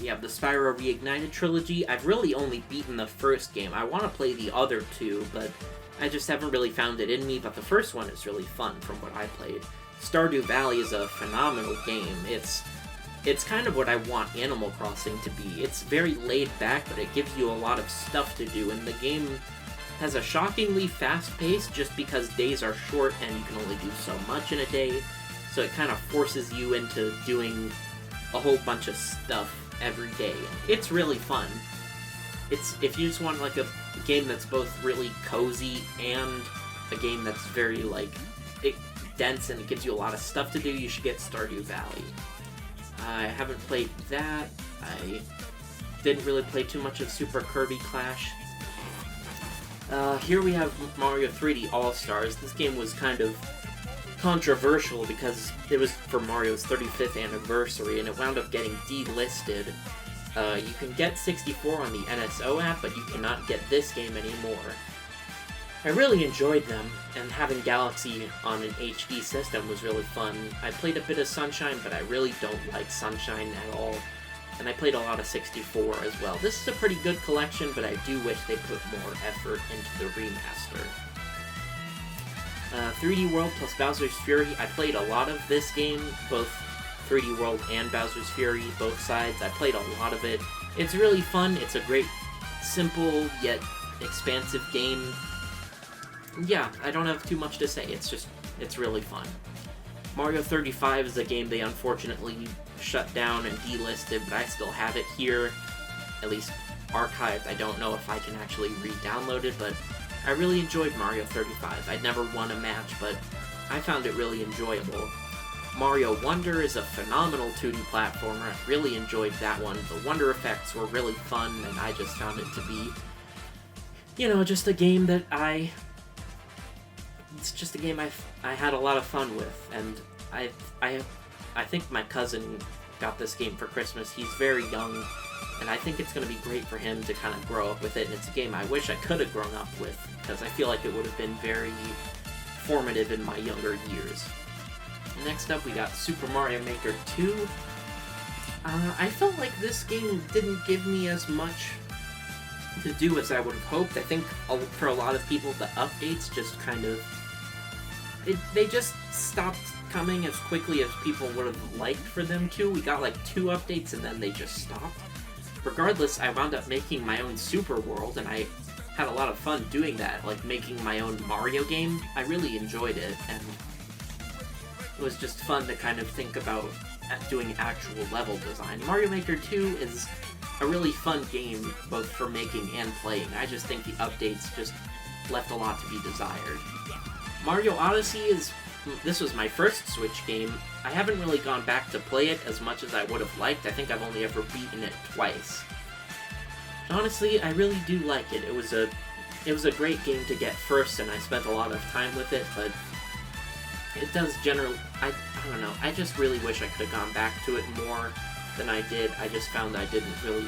Yeah, the Spyro Reignited trilogy. I've really only beaten the first game. I want to play the other 2, but I just haven't really found it in me, but the first one is really fun from what I played. Stardew Valley is a phenomenal game. It's kind of what I want Animal Crossing to be. It's very laid back, but it gives you a lot of stuff to do, and the game has a shockingly fast pace just because days are short and you can only do so much in a day, so it kind of forces you into doing a whole bunch of stuff every day. It's really fun. If you just want like a game that's both really cozy and a game that's very dense and it gives you a lot of stuff to do, you should get Stardew Valley. I haven't played that. I didn't really play too much of Super Kirby Clash. Here we have Mario 3D All-Stars. This game was kind of controversial because it was for Mario's 35th anniversary, and it wound up getting delisted. You can get 64 on the NSO app, but you cannot get this game anymore. I really enjoyed them, and having Galaxy on an HD system was really fun. I played a bit of Sunshine, but I really don't like Sunshine at all. And I played a lot of 64 as well. This is a pretty good collection, but I do wish they put more effort into the remaster. 3D World plus Bowser's Fury. I played a lot of this game, both 3D World and Bowser's Fury, both sides. I played a lot of it. It's really fun. It's a great, simple, yet expansive game. Yeah, I don't have too much to say. It's really fun. Mario 35 is a game they unfortunately shut down and delisted, but I still have it here, at least archived. I don't know if I can actually re-download it, but I really enjoyed Mario 35. I'd never won a match, but I found it really enjoyable. Mario Wonder is a phenomenal 2D platformer. I really enjoyed that one. The Wonder effects were really fun, and I just found it to be, just a game that it's just a game I had a lot of fun with, and I think my cousin got this game for Christmas. He's very young, and I think it's going to be great for him to kind of grow up with it, and it's a game I wish I could have grown up with, because I feel like it would have been very formative in my younger years. Next up, we got Super Mario Maker 2. I felt like this game didn't give me as much to do as I would have hoped. I think for a lot of people, the updates just kind of... They just stopped coming as quickly as people would have liked for them to. We got 2 updates and then they just stopped. Regardless, I wound up making my own Super World, and I had a lot of fun doing that, making my own Mario game. I really enjoyed it, and it was just fun to kind of think about doing actual level design. Mario Maker 2 is a really fun game, both for making and playing. I just think the updates just left a lot to be desired. Mario Odyssey this was my first Switch game. I haven't really gone back to play it as much as I would have liked. I think I've only ever beaten it twice. Honestly, I really do like it. It was a great game to get first, and I spent a lot of time with it, but it does generally, I don't know, I just really wish I could have gone back to it more than I did. I just found I didn't really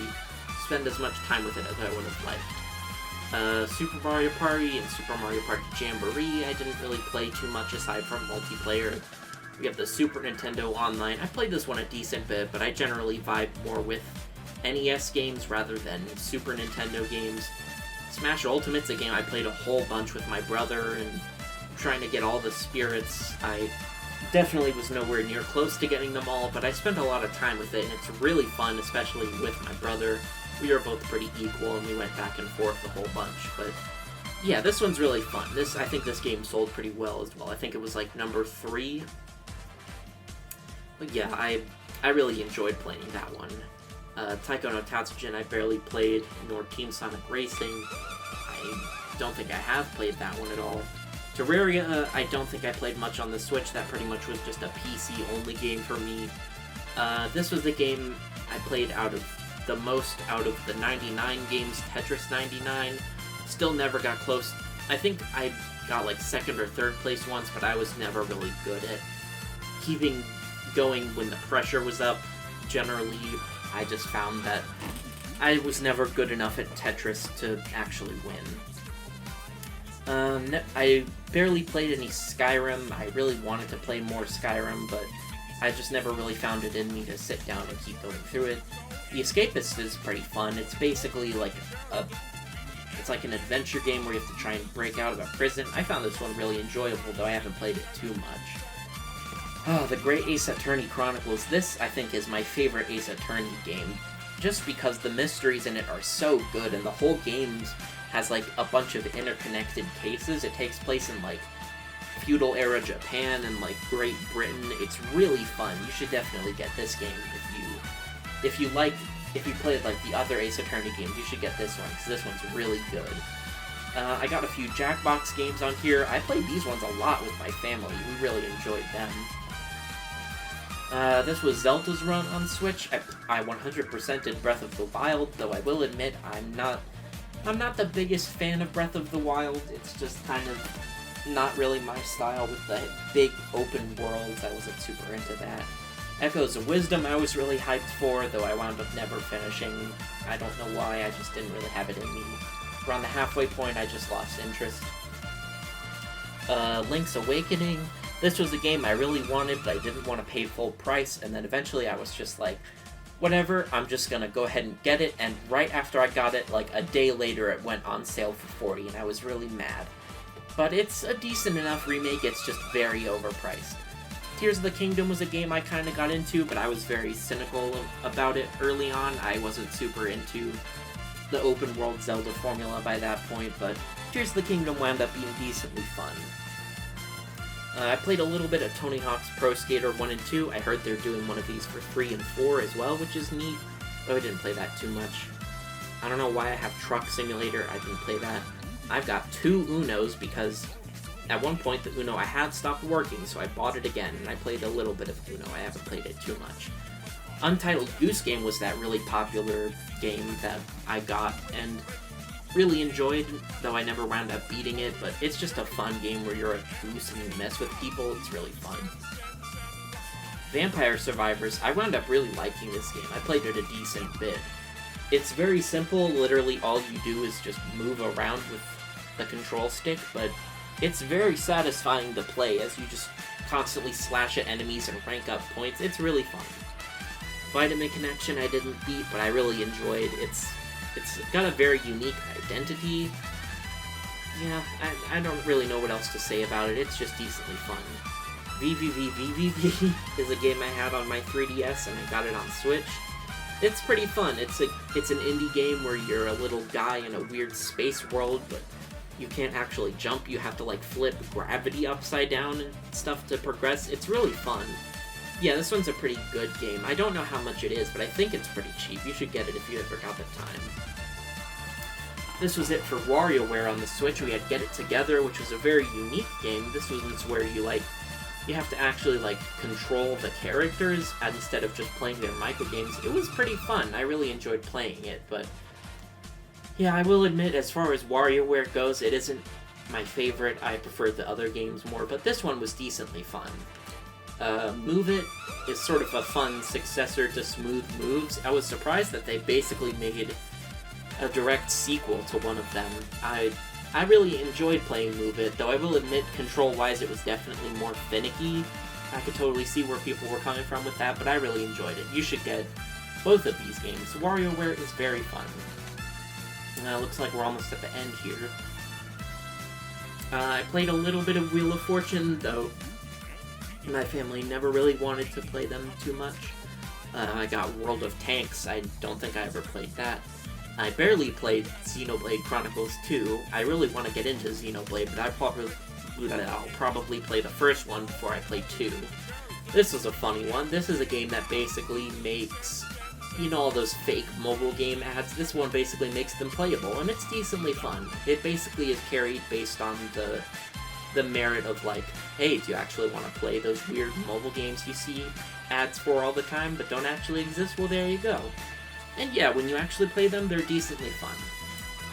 spend as much time with it as I would have liked. Super Mario Party and Super Mario Party Jamboree, I didn't really play too much aside from multiplayer. We have the Super Nintendo Online. I played this one a decent bit, but I generally vibe more with NES games rather than Super Nintendo games. Smash Ultimate's a game I played a whole bunch with my brother, and trying to get all the spirits. I definitely was nowhere near close to getting them all, but I spent a lot of time with it, and it's really fun, especially with my brother. We were both pretty equal, and we went back and forth a whole bunch, but yeah, this one's really fun. I think this game sold pretty well as well. I think it was like number 3. But yeah, I really enjoyed playing that one. Taiko no Tatsujin I barely played, nor Team Sonic Racing. I don't think I have played that one at all. Terraria, I don't think I played much on the Switch. That pretty much was just a PC-only game for me. This was the game I played the most out of the 99 games, Tetris 99. Still never got close. I think I got like 2nd or 3rd place once, but I was never really good at keeping going when the pressure was up. Generally, I just found that I was never good enough at Tetris to actually win. I barely played any Skyrim. I really wanted to play more Skyrim, but I just never really found it in me to sit down and keep going through it. The Escapist is pretty fun. It's basically like it's like an adventure game where you have to try and break out of a prison. I found this one really enjoyable, though I haven't played it too much. Oh, the Great Ace Attorney Chronicles. This, I think, is my favorite Ace Attorney game, just because the mysteries in it are so good, and the whole game has, like, a bunch of interconnected cases. It takes place in, like, feudal-era Japan and, like, Great Britain. It's really fun. You should definitely get this game if you played, like, the other Ace Attorney games. You should get this one, because this one's really good. I got a few Jackbox games on here. I played these ones a lot with my family. We really enjoyed them. This was Zelda's run on Switch. I 100%ed Breath of the Wild, though I will admit I'm not the biggest fan of Breath of the Wild. It's just kind of not really my style with the big open worlds. I wasn't super into that. Echoes of Wisdom I was really hyped for, though I wound up never finishing. I don't know why, I just didn't really have it in me. Around the halfway point, I just lost interest. Link's Awakening. This was a game I really wanted, but I didn't want to pay full price, and then eventually I was just like, whatever, I'm just gonna go ahead and get it, and right after I got it, like a day later, it went on sale for $40, and I was really mad. But it's a decent enough remake, it's just very overpriced. Tears of the Kingdom was a game I kind of got into, but I was very cynical about it early on. I wasn't super into the open world Zelda formula by that point, but Tears of the Kingdom wound up being decently fun. I played a little bit of Tony Hawk's Pro Skater 1 and 2. I heard they're doing one of these for 3 and 4 as well, which is neat, though I didn't play that too much. I don't know why I have Truck Simulator, I didn't play that. I've got 2 Unos because at one point the Uno I had stopped working, so I bought it again, and I played a little bit of Uno. I haven't played it too much. Untitled Goose Game was that really popular game that I got and really enjoyed, though I never wound up beating it, but it's just a fun game where you're a goose and you mess with people. It's really fun. Vampire Survivors, I wound up really liking this game. I played it a decent bit. It's very simple, literally all you do is just move around with the control stick, but it's very satisfying to play as you just constantly slash at enemies and rank up points. It's really fun. Vitamin Connection I didn't beat, but I really enjoyed. It's got a very unique identity. Yeah, I don't really know what else to say about it. It's just decently fun. VVVVVV is a game I had on my 3DS, and I got it on Switch. It's pretty fun. It's an indie game where you're a little guy in a weird space world, but you can't actually jump. You have to, like, flip gravity upside down and stuff to progress. It's really fun. Yeah, this one's a pretty good game. I don't know how much it is, but I think it's pretty cheap. You should get it if you ever got the time. This was it for WarioWare on the Switch. We had Get It Together, which was a very unique game. This was where you have to actually, control the characters instead of just playing their microgames. It was pretty fun. I really enjoyed playing it, but yeah, I will admit, as far as WarioWare goes, it isn't my favorite. I preferred the other games more, but this one was decently fun. Move It is sort of a fun successor to Smooth Moves. I was surprised that they basically made a direct sequel to one of them. I really enjoyed playing Move It, though I will admit, control-wise, it was definitely more finicky. I could totally see where people were coming from with that, but I really enjoyed it. You should get both of these games. WarioWare is very fun. Looks like we're almost at the end here. I played a little bit of Wheel of Fortune, though my family never really wanted to play them too much. I got World of Tanks. I don't think I ever played that. I barely played Xenoblade Chronicles 2. I really want to get into Xenoblade, but I'll probably play the first one before I play 2. This is a funny one. This is a game that basically makes, you know, all those fake mobile game ads. This one basically makes them playable, and it's decently fun. It basically is carried based on the merit of, like, hey, do you actually want to play those weird mobile games you see ads for all the time but don't actually exist? Well, there you go. And yeah, when you actually play them, they're decently fun.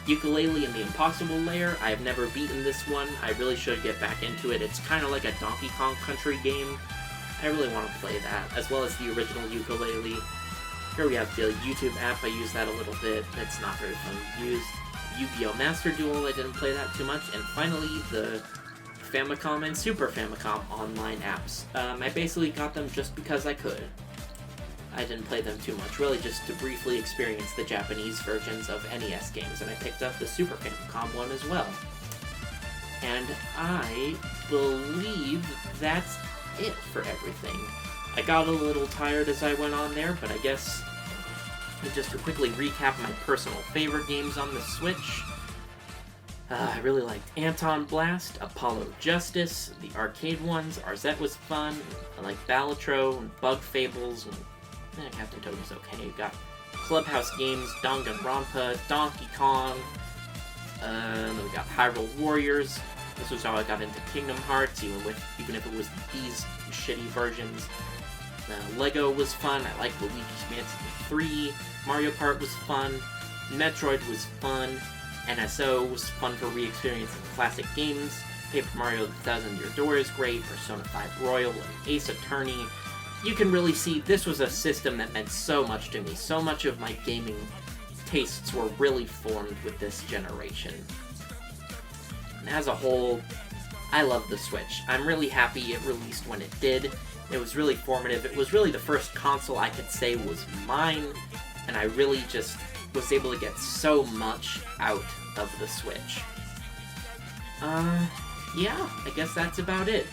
Ukulele and the Impossible Lair, I have never beaten this one. I really should get back into it. It's kind of like a Donkey Kong Country game. I really want to play that, as well as the original Ukulele. Here we have the YouTube app. I use that a little bit. It's not very fun to use. Yu-Gi-Oh! Master Duel, I didn't play that too much. And finally, the Famicom and Super Famicom online apps. I basically got them just because I could. I didn't play them too much, really just to briefly experience the Japanese versions of NES games, and I picked up the Super Famicom one as well. And I believe that's it for everything. I got a little tired as I went on there, but I guess just to quickly recap my personal favorite games on the Switch. I really liked Anton Blast, Apollo Justice, the arcade ones. Arzette was fun. I like Balatro and Bug Fables. And Captain Toad was okay. We got Clubhouse Games, Danganronpa, Donkey Kong. Then we got Hyrule Warriors. This was how I got into Kingdom Hearts, even if it was these shitty versions. Lego was fun. I liked Luigi's Mansion 3. Mario Kart was fun. Metroid was fun. NSO was fun for re-experiencing classic games. Paper Mario The Thousand Year Door is great. Persona 5 Royal and Ace Attorney. You can really see this was a system that meant so much to me. So much of my gaming tastes were really formed with this generation. And as a whole, I love the Switch. I'm really happy it released when it did. It was really formative. It was really the first console I could say was mine, and I really just was able to get so much out of the Switch. Yeah, I guess that's about it.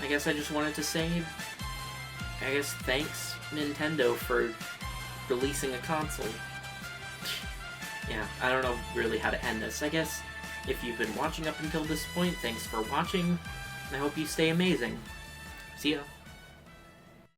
I guess I just wanted to say, thanks, Nintendo, for releasing a console. Yeah, I don't know really how to end this. I guess if you've been watching up until this point, thanks for watching, and I hope you stay amazing. See ya.